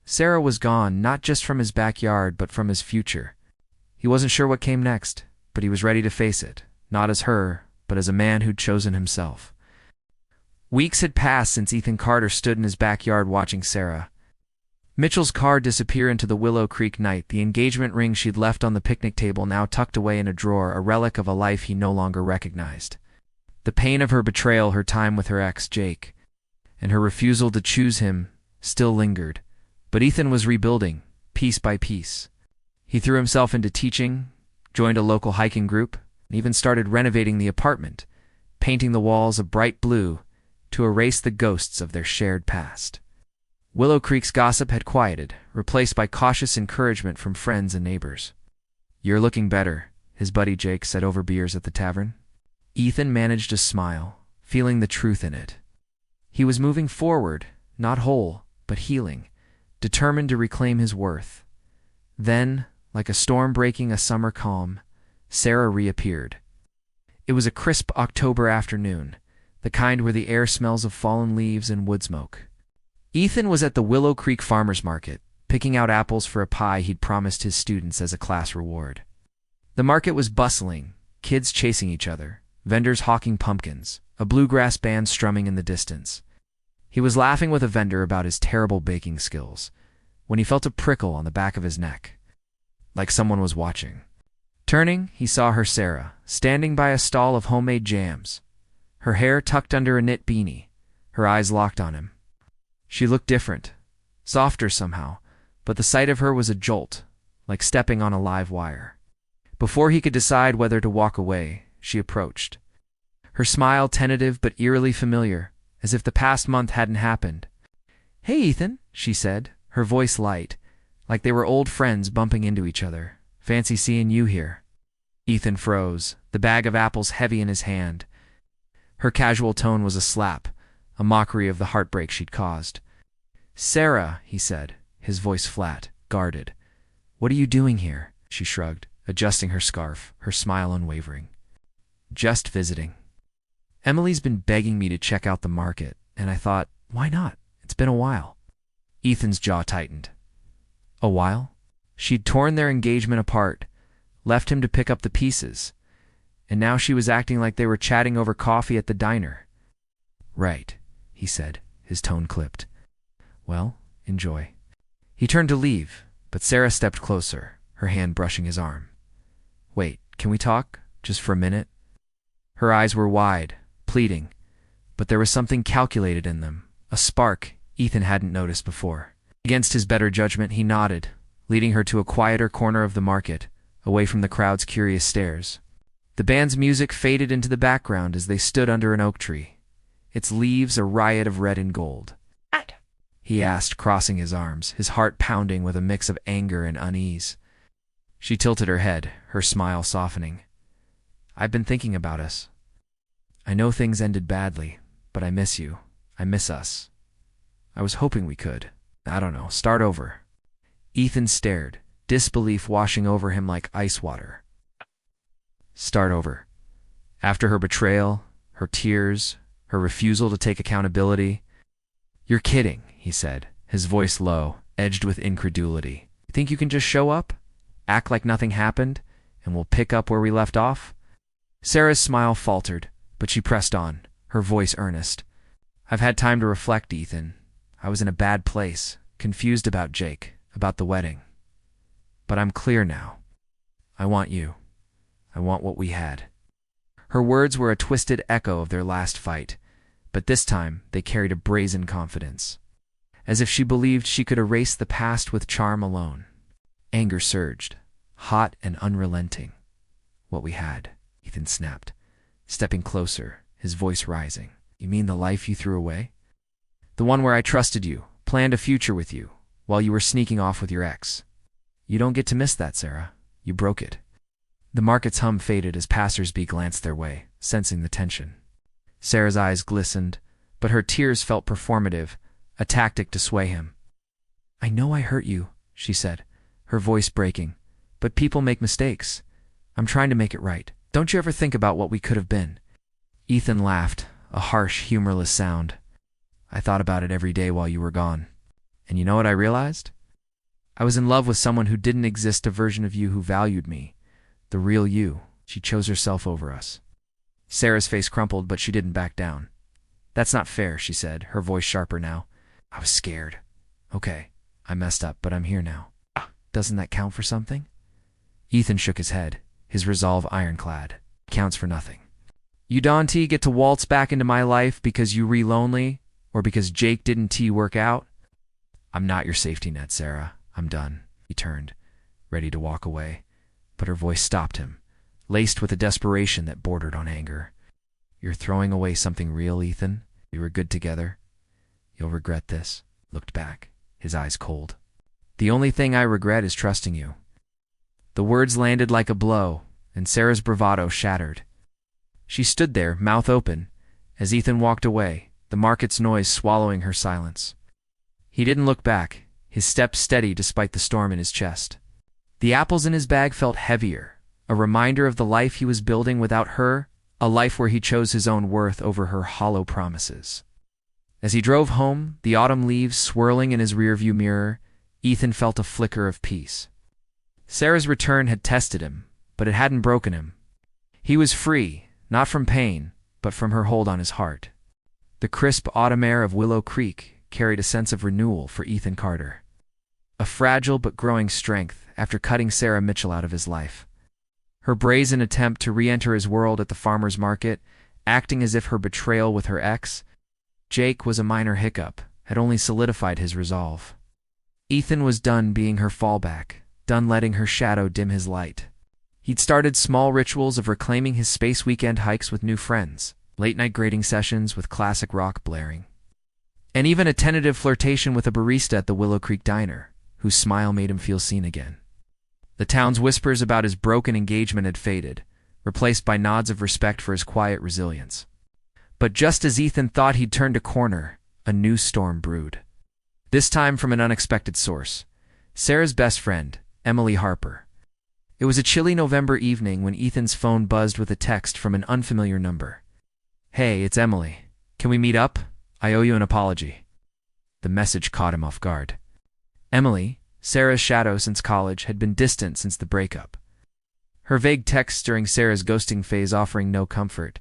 Sarah was gone, not just from his backyard, but from his future. He wasn't sure what came next, but he was ready to face it, not as her, but as a man who'd chosen himself. Weeks had passed since Ethan Carter stood in his backyard watching Sarah. Mitchell's car disappear into the Willow Creek night, the engagement ring she'd left on the picnic table now tucked away in a drawer, a relic of a life he no longer recognized. The pain of her betrayal, her time with her ex, Jake, and her refusal to choose him still lingered. But Ethan was rebuilding, piece by piece. He threw himself into teaching, joined a local hiking group, and even started renovating the apartment, painting the walls a bright blue to erase the ghosts of their shared past. Willow Creek's gossip had quieted, replaced by cautious encouragement from friends and neighbors. "You're looking better," his buddy Jake said over beers at the tavern. Ethan managed a smile, feeling the truth in it. He was moving forward, not whole, but healing, determined to reclaim his worth. Then, like a storm breaking a summer calm, Sarah reappeared. It was a crisp October afternoon, the kind where the air smells of fallen leaves and wood smoke. Ethan was at the Willow Creek Farmers Market, picking out apples for a pie he'd promised his students as a class reward. The market was bustling, kids chasing each other, vendors hawking pumpkins, a bluegrass band strumming in the distance. He was laughing with a vendor about his terrible baking skills, when he felt a prickle on the back of his neck, like someone was watching. Turning, he saw her, Sarah, standing by a stall of homemade jams, her hair tucked under a knit beanie, her eyes locked on him. She looked different, softer somehow, but the sight of her was a jolt, like stepping on a live wire. Before he could decide whether to walk away, she approached. Her smile tentative but eerily familiar, as if the past month hadn't happened. "Hey, Ethan," she said, her voice light, like they were old friends bumping into each other. "Fancy seeing you here." Ethan froze, the bag of apples heavy in his hand. Her casual tone was a slap, a mockery of the heartbreak she'd caused. "Sarah," he said, his voice flat, guarded. "What are you doing here?" She shrugged, adjusting her scarf, her smile unwavering. "Just visiting. Emily's been begging me to check out the market, and I thought, why not? It's been a while." Ethan's jaw tightened. A while? She'd torn their engagement apart, left him to pick up the pieces, and now she was acting like they were chatting over coffee at the diner. "Right," he said, his tone clipped. "Well, enjoy." He turned to leave, but Sarah stepped closer, her hand brushing his arm. "Wait, can we talk? Just for a minute?" Her eyes were wide, pleading, but there was something calculated in them, a spark Ethan hadn't noticed before. Against his better judgment, he nodded, leading her to a quieter corner of the market, away from the crowd's curious stares. The band's music faded into the background as they stood under an oak tree, its leaves a riot of red and gold. "What?" he asked, crossing his arms, his heart pounding with a mix of anger and unease. She tilted her head, her smile softening. "I've been thinking about us. I know things ended badly, but I miss you. I miss us. I was hoping we could, I don't know, start over." Ethan stared, disbelief washing over him like ice water. Start over. After her betrayal, her tears, her refusal to take accountability. "You're kidding," he said, his voice low, edged with incredulity. "You think you can just show up, act like nothing happened, and we'll pick up where we left off?" Sarah's smile faltered, but she pressed on, her voice earnest. "I've had time to reflect, Ethan. I was in a bad place, confused about Jake, about the wedding. But I'm clear now. I want you. I want what we had." Her words were a twisted echo of their last fight, but this time they carried a brazen confidence, as if she believed she could erase the past with charm alone. Anger surged, hot and unrelenting. "What we had," Ethan snapped, stepping closer, his voice rising. You mean the life you threw away? The one where I trusted you, planned a future with you, while you were sneaking off with your ex. You don't get to miss that, Sarah. You broke it. The market's hum faded as passers-by glanced their way, sensing the tension. Sarah's eyes glistened, but her tears felt performative, a tactic to sway him. I know I hurt you, she said, her voice breaking, but people make mistakes. I'm trying to make it right. Don't you ever think about what we could have been? Ethan laughed, a harsh, humorless sound. I thought about it every day while you were gone. And you know what I realized? I was in love with someone who didn't exist, a version of you who valued me. The real you. She chose herself over us. Sarah's face crumpled, but she didn't back down. That's not fair, she said, her voice sharper now. I was scared. Okay, I messed up, but I'm here now. Doesn't that count for something? Ethan shook his head, his resolve ironclad. Counts for nothing. You don't get to waltz back into my life because you lonely, or because Jake didn't work out? I'm not your safety net, Sarah. I'm done. He turned, ready to walk away, but her voice stopped him, laced with a desperation that bordered on anger. You're throwing away something real, Ethan. We were good together. You'll regret this. Looked back, his eyes cold. The only thing I regret is trusting you. The words landed like a blow, and Sarah's bravado shattered. She stood there, mouth open, as Ethan walked away, the market's noise swallowing her silence. He didn't look back, his step steady despite the storm in his chest. The apples in his bag felt heavier, a reminder of the life he was building without her, a life where he chose his own worth over her hollow promises. As he drove home, the autumn leaves swirling in his rearview mirror, Ethan felt a flicker of peace. Sarah's return had tested him, but it hadn't broken him. He was free, not from pain, but from her hold on his heart. The crisp autumn air of Willow Creek carried a sense of renewal for Ethan Carter. A fragile but growing strength after cutting Sarah Mitchell out of his life. Her brazen attempt to re-enter his world at the farmer's market, acting as if her betrayal with her ex, Jake, was a minor hiccup, had only solidified his resolve. Ethan was done being her fallback, done letting her shadow dim his light. He'd started small rituals of reclaiming his space, weekend hikes with new friends, late-night grading sessions with classic rock blaring, and even a tentative flirtation with a barista at the Willow Creek Diner, whose smile made him feel seen again. The town's whispers about his broken engagement had faded, replaced by nods of respect for his quiet resilience. But just as Ethan thought he'd turned a corner, a new storm brewed. This time from an unexpected source, Sarah's best friend, Emily Harper. It was a chilly November evening when Ethan's phone buzzed with a text from an unfamiliar number. Hey, it's Emily. Can we meet up? I owe you an apology. The message caught him off guard. Emily, Sarah's shadow since college, had been distant since the breakup. Her vague texts during Sarah's ghosting phase offering no comfort.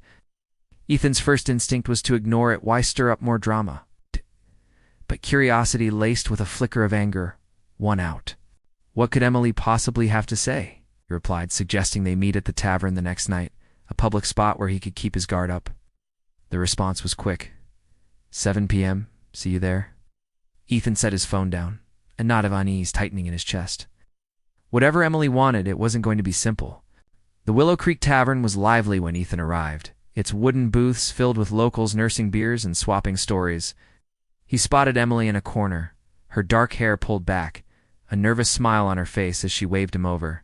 Ethan's first instinct was to ignore it. Why stir up more drama? But curiosity laced with a flicker of anger won out. What could Emily possibly have to say? He replied, suggesting they meet at the tavern the next night, a public spot where he could keep his guard up. The response was quick. 7 p.m., see you there? Ethan set his phone down, a knot of unease tightening in his chest. Whatever Emily wanted, it wasn't going to be simple. The Willow Creek Tavern was lively when Ethan arrived, its wooden booths filled with locals nursing beers and swapping stories. He spotted Emily in a corner, her dark hair pulled back, a nervous smile on her face as she waved him over.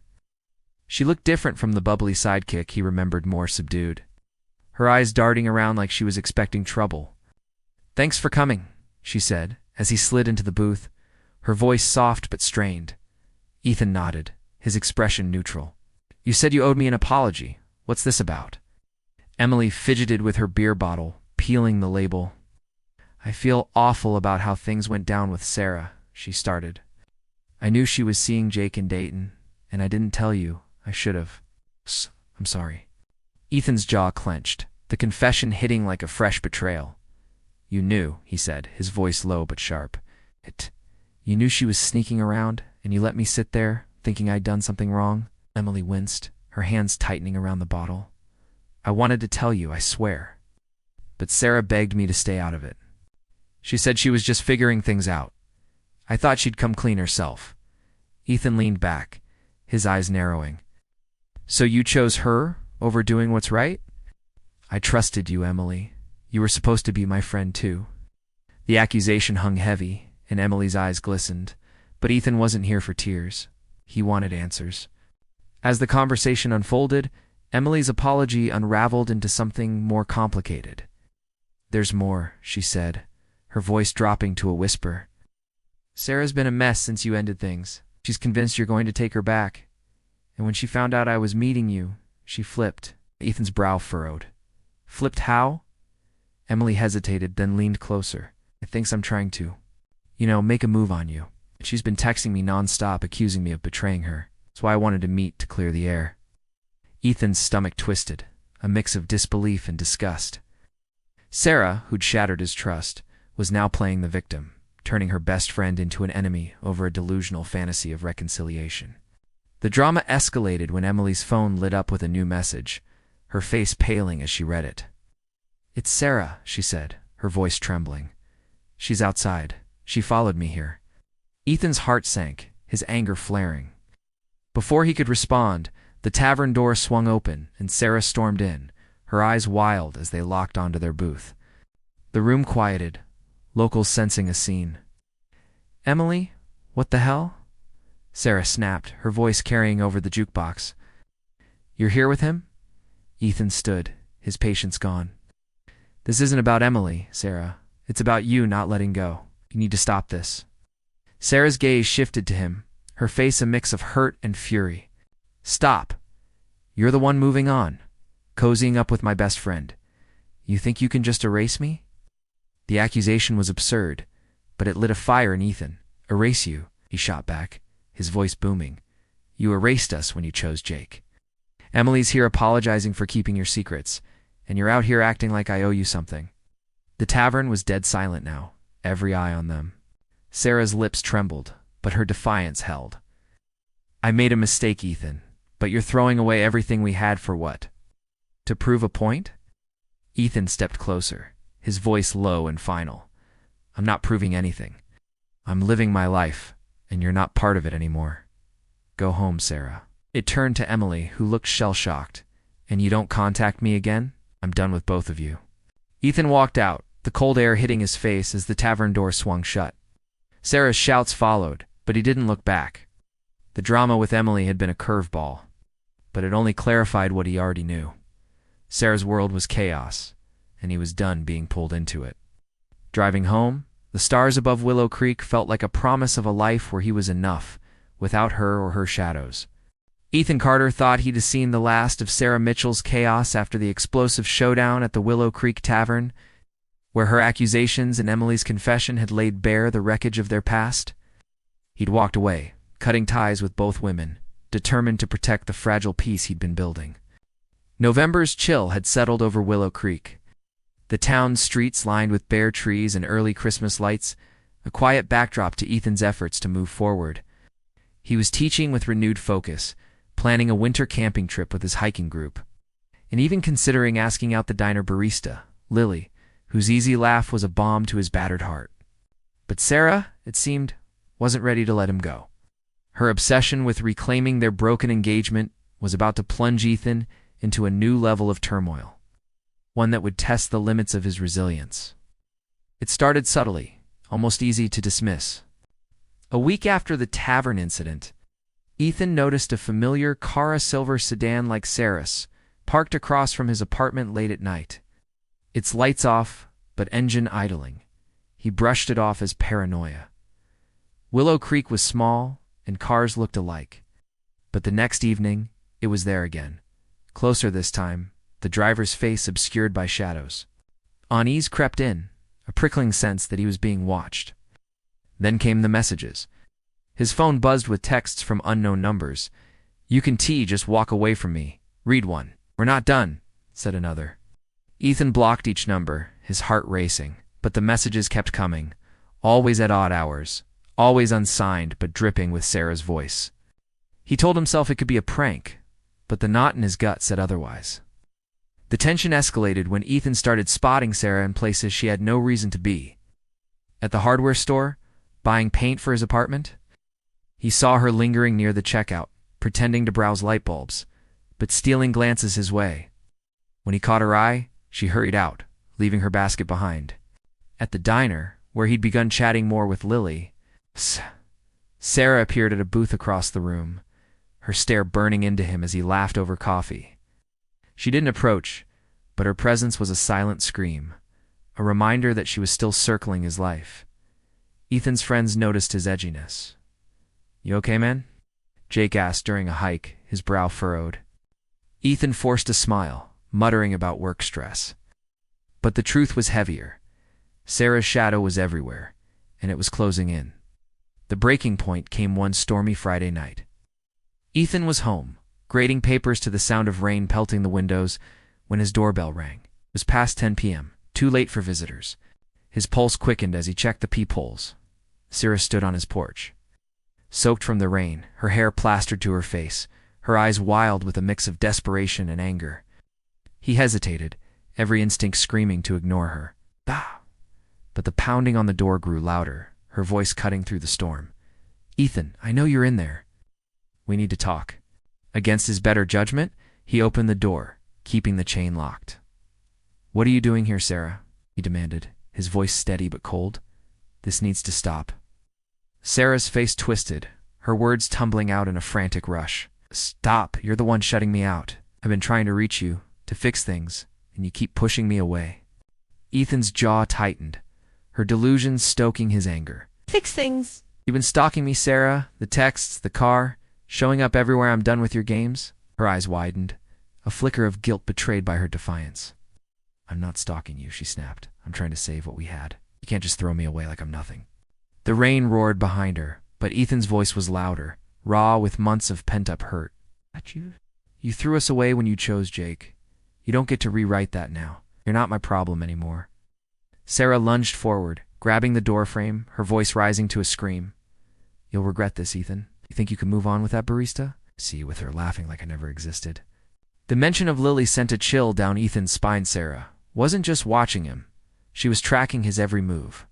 She looked different from the bubbly sidekick he remembered, more subdued, her eyes darting around like she was expecting trouble. Thanks for coming, she said, as he slid into the booth, her voice soft but strained. Ethan nodded, his expression neutral. You said you owed me an apology. What's this about? Emily fidgeted with her beer bottle, peeling the label. I feel awful about how things went down with Sarah, she started. I knew she was seeing Jake in Dayton, and I didn't tell you. I should have. I'm sorry. Ethan's jaw clenched, the confession hitting like a fresh betrayal. You knew, he said, his voice low but sharp. You knew she was sneaking around, and you let me sit there, thinking I'd done something wrong? Emily winced, her hands tightening around the bottle. I wanted to tell you, I swear. But Sarah begged me to stay out of it. She said she was just figuring things out. I thought she'd come clean herself. Ethan leaned back, his eyes narrowing. So you chose her over doing what's right? I trusted you, Emily. You were supposed to be my friend, too." The accusation hung heavy, and Emily's eyes glistened, but Ethan wasn't here for tears. He wanted answers. As the conversation unfolded, Emily's apology unraveled into something more complicated. "There's more," she said, her voice dropping to a whisper. "Sarah's been a mess since you ended things. She's convinced you're going to take her back. And when she found out I was meeting you, she flipped." Ethan's brow furrowed. "Flipped how?" Emily hesitated, then leaned closer. "It thinks I'm trying to, make a move on you. She's been texting me nonstop, accusing me of betraying her. That's why I wanted to meet to clear the air." Ethan's stomach twisted, a mix of disbelief and disgust. Sarah, who'd shattered his trust, was now playing the victim, turning her best friend into an enemy over a delusional fantasy of reconciliation. The drama escalated when Emily's phone lit up with a new message, her face paling as she read it. "It's Sarah," she said, her voice trembling. "She's outside. She followed me here." Ethan's heart sank, his anger flaring. Before he could respond, the tavern door swung open and Sarah stormed in, her eyes wild as they locked onto their booth. The room quieted, locals sensing a scene. "Emily, what the hell?" Sarah snapped, her voice carrying over the jukebox. "You're here with him?" Ethan stood, his patience gone. "This isn't about Emily, Sarah. It's about you not letting go. You need to stop this." Sarah's gaze shifted to him, her face a mix of hurt and fury. "Stop. You're the one moving on, cozying up with my best friend. You think you can just erase me?" The accusation was absurd, but it lit a fire in Ethan. "Erase you," he shot back, his voice booming. "You erased us when you chose Jake. Emily's here apologizing for keeping your secrets, and you're out here acting like I owe you something." The tavern was dead silent now, every eye on them. Sarah's lips trembled, but her defiance held. "I made a mistake, Ethan, but you're throwing away everything we had for what? To prove a point?" Ethan stepped closer, his voice low and final. "I'm not proving anything. I'm living my life, and you're not part of it anymore. Go home, Sarah." It turned to Emily, who looked shell-shocked. "And you don't contact me again? I'm done with both of you." Ethan walked out, the cold air hitting his face as the tavern door swung shut. Sarah's shouts followed, but he didn't look back. The drama with Emily had been a curveball, but it only clarified what he already knew. Sarah's world was chaos, and he was done being pulled into it. Driving home, the stars above Willow Creek felt like a promise of a life where he was enough, without her or her shadows. Ethan Carter thought he'd seen the last of Sarah Mitchell's chaos after the explosive showdown at the Willow Creek Tavern, where her accusations and Emily's confession had laid bare the wreckage of their past. He'd walked away, cutting ties with both women, determined to protect the fragile peace he'd been building. November's chill had settled over Willow Creek. The town's streets lined with bare trees and early Christmas lights, a quiet backdrop to Ethan's efforts to move forward. He was teaching with renewed focus, planning a winter camping trip with his hiking group, and even considering asking out the diner barista, Lily, whose easy laugh was a balm to his battered heart. But Sarah, it seemed, wasn't ready to let him go. Her obsession with reclaiming their broken engagement was about to plunge Ethan into a new level of turmoil, one that would test the limits of his resilience. It started subtly, almost easy to dismiss. A week after the tavern incident, Ethan noticed a familiar Cara silver sedan like Sarah's, parked across from his apartment late at night. Its lights off, but engine idling. He brushed it off as paranoia. Willow Creek was small, and cars looked alike. But the next evening, it was there again. Closer this time, the driver's face obscured by shadows. Unease crept in, a prickling sense that he was being watched. Then came the messages. His phone buzzed with texts from unknown numbers. "You can just walk away from me. Read one." "We're not done," said another. Ethan blocked each number, his heart racing, but the messages kept coming, always at odd hours, always unsigned but dripping with Sarah's voice. He told himself it could be a prank, but the knot in his gut said otherwise. The tension escalated when Ethan started spotting Sarah in places she had no reason to be. At the hardware store, buying paint for his apartment. He saw her lingering near the checkout, pretending to browse light bulbs, but stealing glances his way. When he caught her eye, She hurried out, leaving her basket behind. At the diner, where he'd begun chatting more with Lily, Sarah appeared at a booth across the room, her stare burning into him as he laughed over coffee. She didn't approach, but her presence was a silent scream, a reminder that she was still circling his life. Ethan's friends noticed his edginess. "You okay, man?" Jake asked during a hike, his brow furrowed. Ethan forced a smile, muttering about work stress. But the truth was heavier. Sarah's shadow was everywhere, and it was closing in. The breaking point came one stormy Friday night. Ethan was home, grading papers to the sound of rain pelting the windows, when his doorbell rang. It was past 10 p.m., too late for visitors. His pulse quickened as he checked the peepholes. Sarah stood on his porch. Soaked from the rain, her hair plastered to her face, her eyes wild with a mix of desperation and anger. He hesitated, every instinct screaming to ignore her. "Ah!" But the pounding on the door grew louder, her voice cutting through the storm. "Ethan, I know you're in there. We need to talk." Against his better judgment, he opened the door, keeping the chain locked. "What are you doing here, Sarah?" he demanded, his voice steady but cold. "This needs to stop." Sarah's face twisted, her words tumbling out in a frantic rush. "Stop, you're the one shutting me out. I've been trying to reach you, to fix things, and you keep pushing me away." Ethan's jaw tightened, her delusions stoking his anger. "Fix things?" "You've been stalking me, Sarah, the texts, the car, showing up everywhere I'm done with your games?" Her eyes widened, a flicker of guilt betrayed by her defiance. "I'm not stalking you," she snapped. "I'm trying to save what we had. You can't just throw me away like I'm nothing." The rain roared behind her, but Ethan's voice was louder, raw with months of pent-up hurt. You threw us away when you chose Jake. You don't get to rewrite that now. You're not my problem anymore." Sarah lunged forward, grabbing the doorframe, her voice rising to a scream. "You'll regret this, Ethan. You think you can move on with that barista?" See you with her laughing like I never existed. The mention of Lily sent a chill down Ethan's spine. Sarah wasn't just watching him. She was tracking his every move.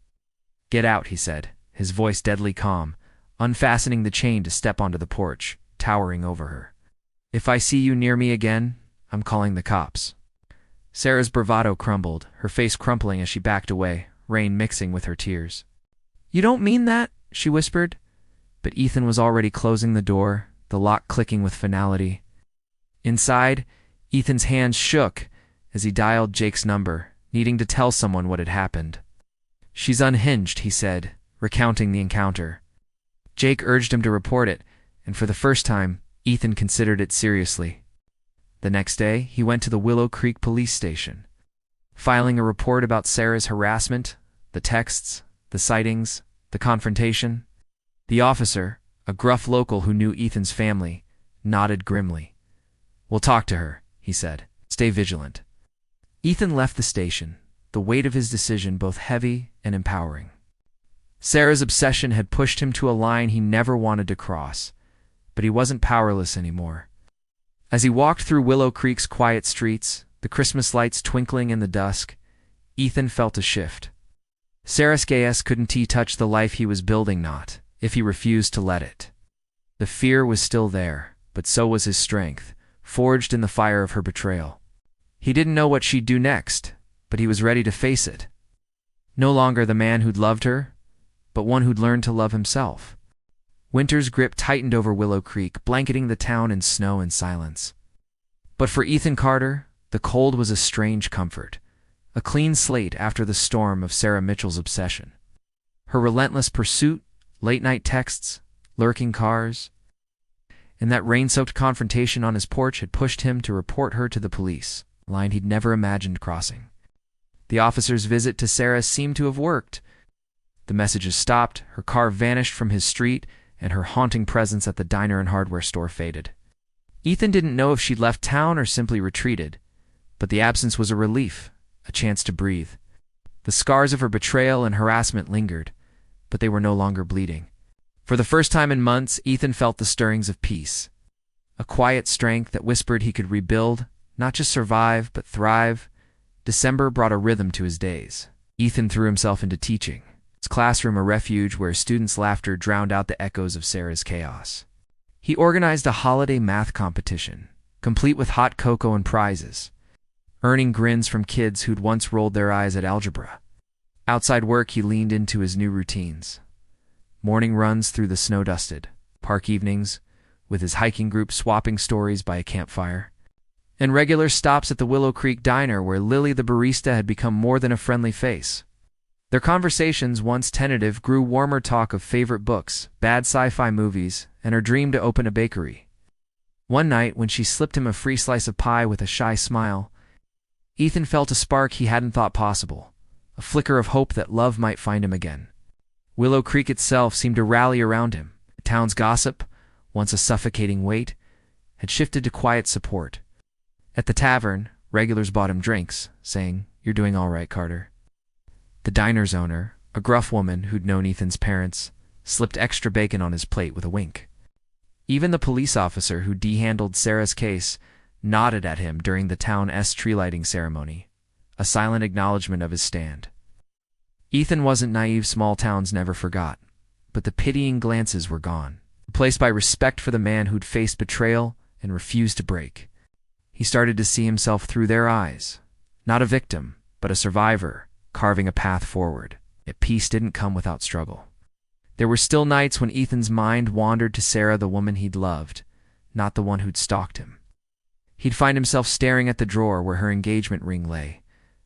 "Get out," he said, his voice deadly calm, unfastening the chain to step onto the porch, towering over her. "If I see you near me again, I'm calling the cops." Sarah's bravado crumbled, her face crumpling as she backed away, rain mixing with her tears. "You don't mean that?" she whispered. But Ethan was already closing the door, the lock clicking with finality. Inside, Ethan's hands shook as he dialed Jake's number, needing to tell someone what had happened. "She's unhinged," he said, recounting the encounter. Jake urged him to report it, and for the first time, Ethan considered it seriously. The next day, he went to the Willow Creek police station, filing a report about Sarah's harassment, the texts, the sightings, the confrontation. The officer, a gruff local who knew Ethan's family, nodded grimly. "We'll talk to her," he said. "Stay vigilant." Ethan left the station, the weight of his decision both heavy and empowering. Sarah's obsession had pushed him to a line he never wanted to cross, but he wasn't powerless anymore. As he walked through Willow Creek's quiet streets, the Christmas lights twinkling in the dusk, Ethan felt a shift. Sarah's gaze couldn't touch the life he was building, not if he refused to let it. The fear was still there, but so was his strength, forged in the fire of her betrayal. He didn't know what she'd do next, but he was ready to face it. No longer the man who'd loved her, but one who'd learned to love himself. Winter's grip tightened over Willow Creek, blanketing the town in snow and silence. But for Ethan Carter, the cold was a strange comfort, a clean slate after the storm of Sarah Mitchell's obsession. Her relentless pursuit, late-night texts, lurking cars, and that rain-soaked confrontation on his porch had pushed him to report her to the police, a line he'd never imagined crossing. The officer's visit to Sarah seemed to have worked. The messages stopped, her car vanished from his street, and her haunting presence at the diner and hardware store faded. Ethan didn't know if she'd left town or simply retreated, but the absence was a relief, a chance to breathe. The scars of her betrayal and harassment lingered, but they were no longer bleeding. For the first time in months, Ethan felt the stirrings of peace, a quiet strength that whispered he could rebuild, not just survive, but thrive. December brought a rhythm to his days. Ethan threw himself into teaching, his classroom a refuge where students' laughter drowned out the echoes of Sarah's chaos. He organized a holiday math competition, complete with hot cocoa and prizes. earning grins from kids who'd once rolled their eyes at algebra. Outside work, he leaned into his new routines. Morning runs through the snow-dusted park evenings, with his hiking group swapping stories by a campfire, and regular stops at the Willow Creek Diner where Lily the barista had become more than a friendly face. Their conversations, once tentative, grew warmer talk of favorite books, bad sci-fi movies, and her dream to open a bakery. One night, when she slipped him a free slice of pie with a shy smile, Ethan felt a spark he hadn't thought possible, a flicker of hope that love might find him again. Willow Creek itself seemed to rally around him. The town's gossip, once a suffocating weight, had shifted to quiet support. At the tavern, regulars bought him drinks, saying, "You're doing all right, Carter." The diner's owner, a gruff woman who'd known Ethan's parents, slipped extra bacon on his plate with a wink. Even the police officer who de-handled Sarah's case nodded at him during the town's tree lighting ceremony, a silent acknowledgement of his stand. Ethan wasn't naive. Small towns never forgot, but the pitying glances were gone, replaced by respect for the man who'd faced betrayal and refused to break. He started to see himself through their eyes, not a victim, but a survivor, carving a path forward. Yet peace didn't come without struggle. There were still nights when Ethan's mind wandered to Sarah, the woman he'd loved, not the one who'd stalked him. He'd find himself staring at the drawer where her engagement ring lay,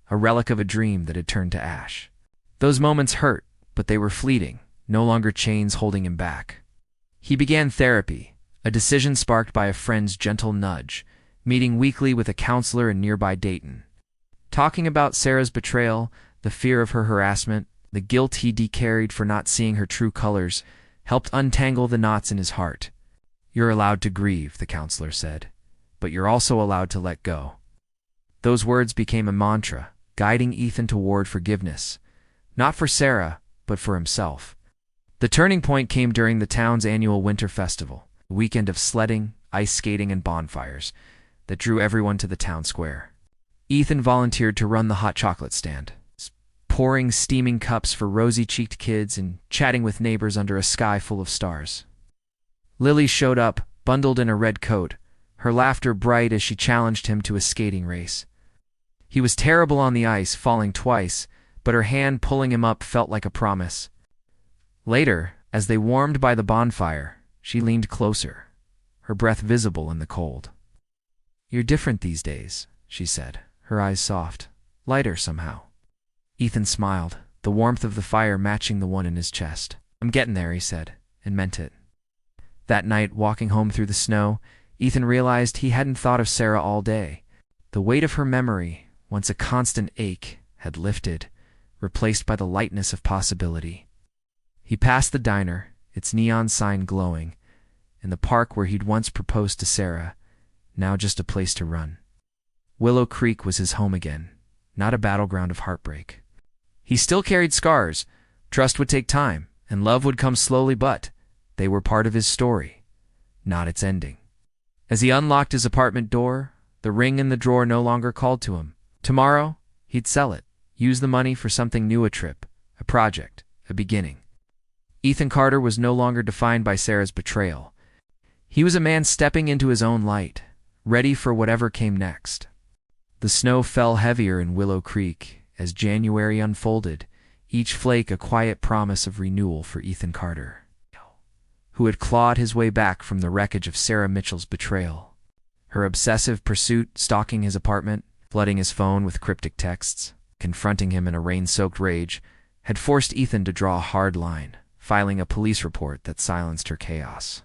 a relic of a dream that had turned to ash. Those moments hurt, but they were fleeting, no longer chains holding him back. He began therapy, a decision sparked by a friend's gentle nudge, meeting weekly with a counselor in nearby Dayton. Talking about Sarah's betrayal, the fear of her harassment, the guilt he'd carried for not seeing her true colors, helped untangle the knots in his heart. "You're allowed to grieve," the counselor said, "but you're also allowed to let go." Those words became a mantra, guiding Ethan toward forgiveness, not for Sarah, but for himself. The turning point came during the town's annual winter festival, a weekend of sledding, ice skating, and bonfires that drew everyone to the town square. Ethan volunteered to run the hot chocolate stand, pouring steaming cups for rosy-cheeked kids and chatting with neighbors under a sky full of stars. Lily showed up, bundled in a red coat, her laughter bright as she challenged him to a skating race. He was terrible on the ice, falling twice, but her hand pulling him up felt like a promise. Later, as they warmed by the bonfire, she leaned closer, her breath visible in the cold. "You're different these days," she said, her eyes soft, lighter somehow. Ethan smiled, the warmth of the fire matching the one in his chest. "I'm getting there," he said, and meant it. That night, walking home through the snow, Ethan realized he hadn't thought of Sarah all day. The weight of her memory, once a constant ache, had lifted, replaced by the lightness of possibility. He passed the diner, its neon sign glowing, and the park where he'd once proposed to Sarah, now just a place to run. Willow Creek was his home again, not a battleground of heartbreak. He still carried scars. Trust would take time, and love would come slowly, but they were part of his story, not its ending. As he unlocked his apartment door, the ring in the drawer no longer called to him. Tomorrow, he'd sell it, use the money for something new, a trip, a project, a beginning. Ethan Carter was no longer defined by Sarah's betrayal. He was a man stepping into his own light, ready for whatever came next. The snow fell heavier in Willow Creek as January unfolded, each flake a quiet promise of renewal for Ethan Carter, who had clawed his way back from the wreckage of Sarah Mitchell's betrayal. Her obsessive pursuit, stalking his apartment, flooding his phone with cryptic texts, confronting him in a rain-soaked rage, had forced Ethan to draw a hard line, filing a police report that silenced her chaos.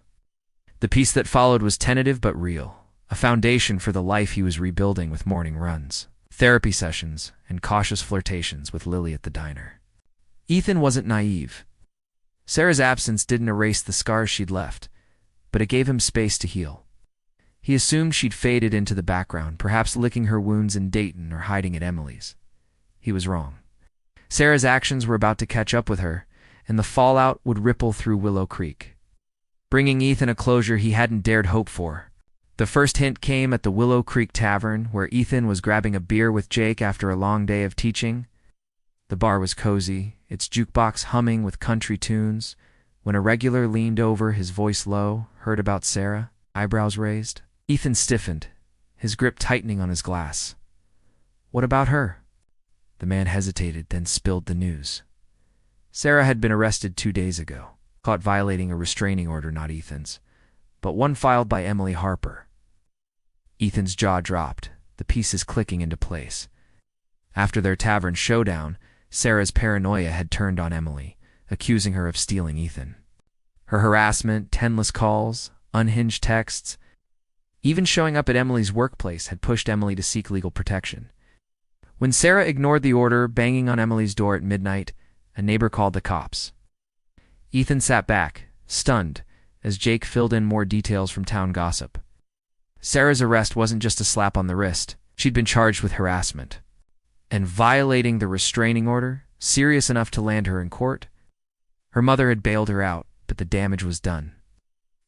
The peace that followed was tentative but real, a foundation for the life he was rebuilding with morning runs, therapy sessions, and cautious flirtations with Lily at the diner. Ethan wasn't naive. Sarah's absence didn't erase the scars she'd left, but it gave him space to heal. He assumed she'd faded into the background, perhaps licking her wounds in Dayton or hiding at Emily's. He was wrong. Sarah's actions were about to catch up with her, and the fallout would ripple through Willow Creek, bringing Ethan a closure he hadn't dared hope for. The first hint came at the Willow Creek Tavern, where Ethan was grabbing a beer with Jake after a long day of teaching. The bar was cozy, its jukebox humming with country tunes, when a regular leaned over, his voice low, heard about Sarah, eyebrows raised. Ethan stiffened, his grip tightening on his glass. What about her? The man hesitated, then spilled the news. Sarah had been arrested 2 days ago, caught violating a restraining order not Ethan's, but one filed by Emily Harper. Ethan's jaw dropped, the pieces clicking into place. After their tavern showdown, Sarah's paranoia had turned on Emily, accusing her of stealing Ethan. Her harassment, endless calls, unhinged texts, even showing up at Emily's workplace had pushed Emily to seek legal protection. When Sarah ignored the order, banging on Emily's door at midnight, a neighbor called the cops. Ethan sat back, stunned, as Jake filled in more details from town gossip. Sarah's arrest wasn't just a slap on the wrist. She'd been charged with harassment. And violating the restraining order, serious enough to land her in court. Her mother had bailed her out, but the damage was done.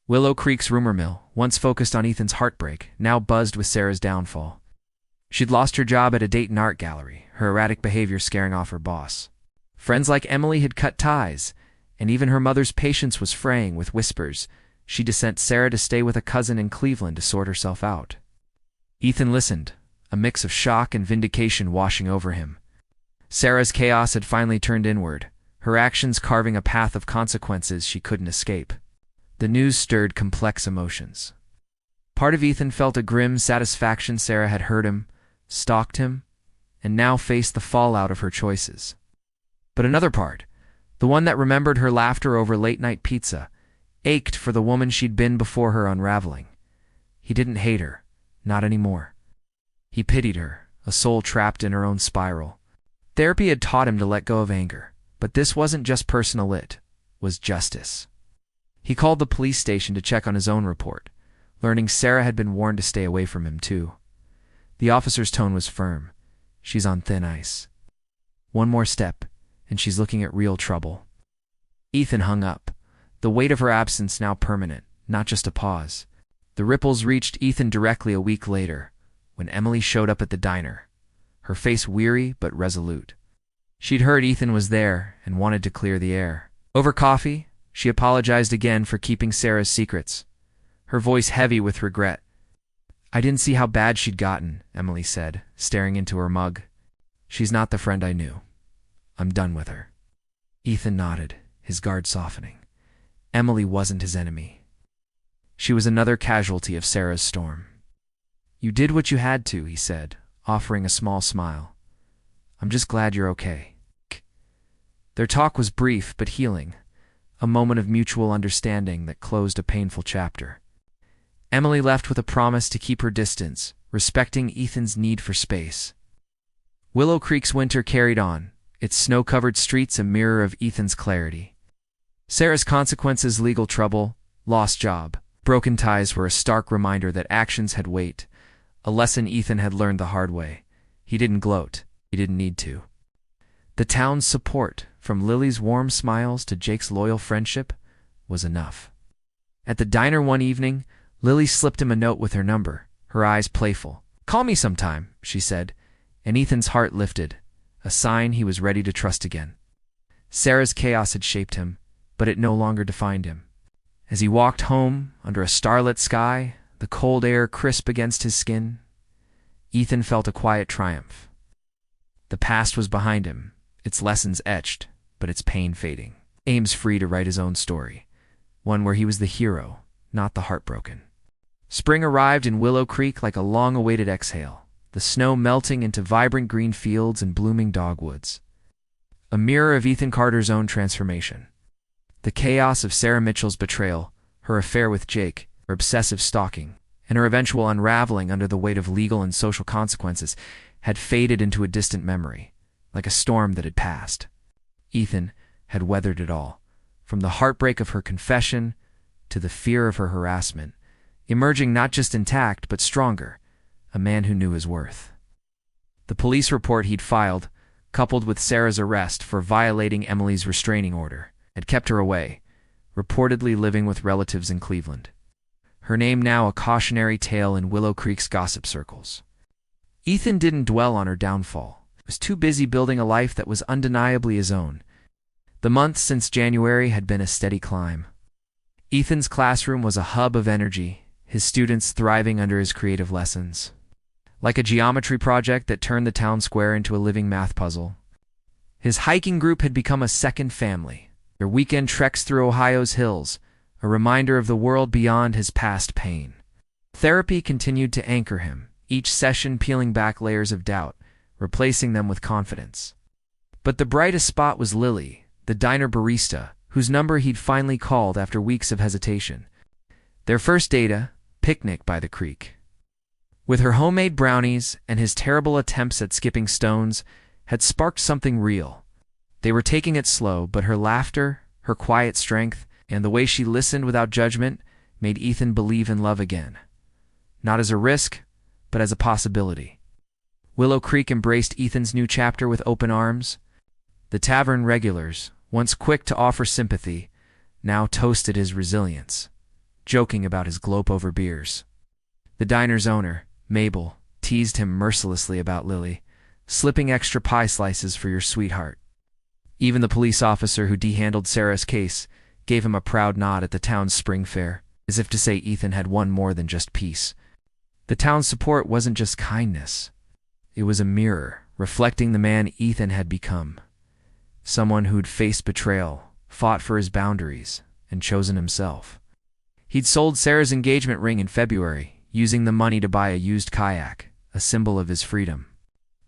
Willow Creek's rumor mill, once focused on Ethan's heartbreak, now buzzed with Sarah's downfall. She'd lost her job at a Dayton art gallery, her erratic behavior scaring off her boss. Friends like Emily had cut ties, and even her mother's patience was fraying with whispers. She'd sent Sarah to stay with a cousin in Cleveland to sort herself out. Ethan listened, a mix of shock and vindication washing over him. Sarah's chaos had finally turned inward, her actions carving a path of consequences she couldn't escape. The news stirred complex emotions. Part of Ethan felt a grim satisfaction Sarah had hurt him, stalked him, and now faced the fallout of her choices. But another part, the one that remembered her laughter over late-night pizza, ached for the woman she'd been before her unraveling. He didn't hate her, not anymore. He pitied her, a soul trapped in her own spiral. Therapy had taught him to let go of anger, but this wasn't just personal, it was justice. He called the police station to check on his own report, learning Sarah had been warned to stay away from him too. The officer's tone was firm. She's on thin ice. One more step, and she's looking at real trouble. Ethan hung up, the weight of her absence now permanent, not just a pause. The ripples reached Ethan directly a week later, when Emily showed up at the diner, her face weary but resolute. She'd heard Ethan was there and wanted to clear the air. Over coffee, she apologized again for keeping Sarah's secrets, her voice heavy with regret. "I didn't see how bad she'd gotten," Emily said, staring into her mug. "She's not the friend I knew. I'm done with her." Ethan nodded, his guard softening. Emily wasn't his enemy. She was another casualty of Sarah's storm. "You did what you had to," he said, offering a small smile. "I'm just glad you're okay." Their talk was brief but healing, a moment of mutual understanding that closed a painful chapter. Emily left with a promise to keep her distance, respecting Ethan's need for space. Willow Creek's winter carried on, its snow-covered streets a mirror of Ethan's clarity. Sarah's consequences, legal trouble, lost job, broken ties were a stark reminder that actions had weight, a lesson Ethan had learned the hard way. He didn't gloat. He didn't need to. The town's support, from Lily's warm smiles to Jake's loyal friendship, was enough. At the diner one evening, Lily slipped him a note with her number, her eyes playful. "Call me sometime," she said, and Ethan's heart lifted, a sign he was ready to trust again. Sarah's chaos had shaped him, but it no longer defined him. As he walked home, under a starlit sky, the cold air crisp against his skin, Ethan felt a quiet triumph. The past was behind him, its lessons etched, but its pain fading. Ames free to write his own story, one where he was the hero, not the heartbroken. Spring arrived in Willow Creek like a long-awaited exhale, the snow melting into vibrant green fields and blooming dogwoods. A mirror of Ethan Carter's own transformation. The chaos of Sarah Mitchell's betrayal, her affair with Jake, her obsessive stalking, and her eventual unraveling under the weight of legal and social consequences had faded into a distant memory, like a storm that had passed. Ethan had weathered it all, from the heartbreak of her confession to the fear of her harassment, emerging not just intact but stronger, a man who knew his worth. The police report he'd filed, coupled with Sarah's arrest for violating Emily's restraining order, had kept her away, reportedly living with relatives in Cleveland. Her name now a cautionary tale in Willow Creek's gossip circles. Ethan didn't dwell on her downfall. He was too busy building a life that was undeniably his own. The months since January had been a steady climb. Ethan's classroom was a hub of energy, his students thriving under his creative lessons. like a geometry project that turned the town square into a living math puzzle. His hiking group had become a second family, their weekend treks through Ohio's hills, a reminder of the world beyond his past pain. Therapy continued to anchor him, each session peeling back layers of doubt, replacing them with confidence. But the brightest spot was Lily, the diner barista, whose number he'd finally called after weeks of hesitation. Their first date, a picnic by the creek. With her homemade brownies and his terrible attempts at skipping stones, had sparked something real. They were taking it slow, but her laughter, her quiet strength, and the way she listened without judgment made Ethan believe in love again. Not as a risk, but as a possibility. Willow Creek embraced Ethan's new chapter with open arms. The tavern regulars, once quick to offer sympathy, now toasted his resilience, joking about his glope over beers. The diner's owner, Mabel, teased him mercilessly about Lily, slipping extra pie slices for your sweetheart. Even the police officer who de-handled Sarah's case gave him a proud nod at the town's spring fair, as if to say Ethan had won more than just peace. The town's support wasn't just kindness. It was a mirror, reflecting the man Ethan had become. Someone who'd faced betrayal, fought for his boundaries, and chosen himself. He'd sold Sarah's engagement ring in February, using the money to buy a used kayak, a symbol of his freedom.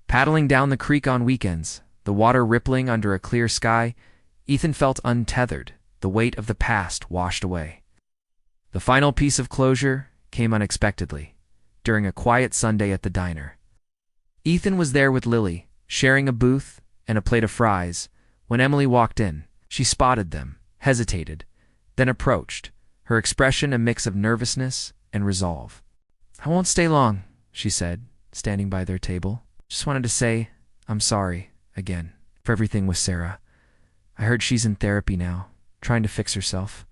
Paddling down the creek on weekends, the water rippling under a clear sky, Ethan felt untethered, the weight of the past washed away. The final piece of closure came unexpectedly, during a quiet Sunday at the diner. Ethan was there with Lily, sharing a booth and a plate of fries. When Emily walked in, she spotted them, hesitated, then approached, her expression a mix of nervousness and resolve. "I won't stay long," she said, standing by their table. "Just wanted to say I'm sorry, again, for everything with Sarah. I heard she's in therapy now, trying to fix herself.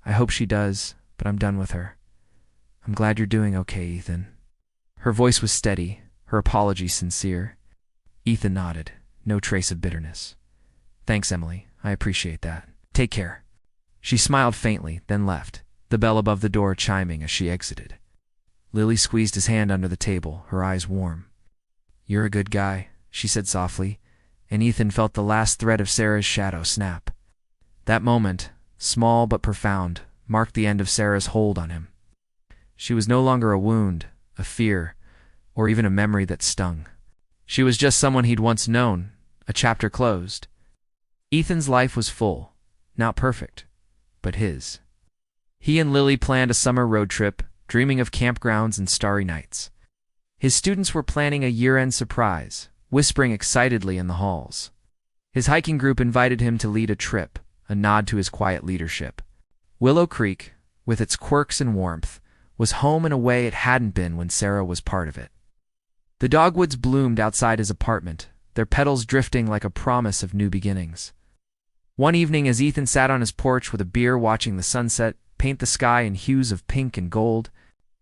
I hope she does, but I'm done with her. I'm glad you're doing okay, Ethan." Her voice was steady, her apology sincere. Ethan nodded, no trace of bitterness. "Thanks, Emily. I appreciate that. Take care." She smiled faintly, then left, the bell above the door chiming as she exited. Lily squeezed his hand under the table, her eyes warm. "You're a good guy," she said softly, and Ethan felt the last thread of Sarah's shadow snap. That moment, small but profound, marked the end of Sarah's hold on him. She was no longer a wound, a fear, or even a memory that stung. She was just someone he'd once known, a chapter closed. Ethan's life was full, not perfect, but his. He and Lily planned a summer road trip, dreaming of campgrounds and starry nights. His students were planning a year-end surprise, whispering excitedly in the halls. His hiking group invited him to lead a trip, a nod to his quiet leadership. Willow Creek, with its quirks and warmth, was home in a way it hadn't been when Sarah was part of it. The dogwoods bloomed outside his apartment, their petals drifting like a promise of new beginnings. One evening, as Ethan sat on his porch with a beer watching the sunset paint the sky in hues of pink and gold,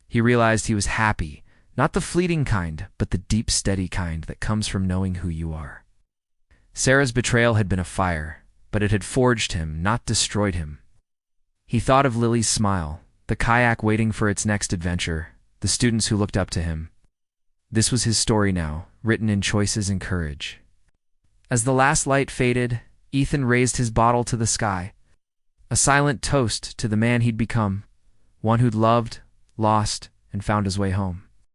he realized he was happy, not the fleeting kind, but the deep, steady kind that comes from knowing who you are. Sarah's betrayal had been a fire, but it had forged him, not destroyed him. He thought of Lily's smile, the kayak waiting for its next adventure, the students who looked up to him. This was his story now, written in choices and courage. As the last light faded, Ethan raised his bottle to the sky, a silent toast to the man he'd become, one who'd loved, lost, and found his way home.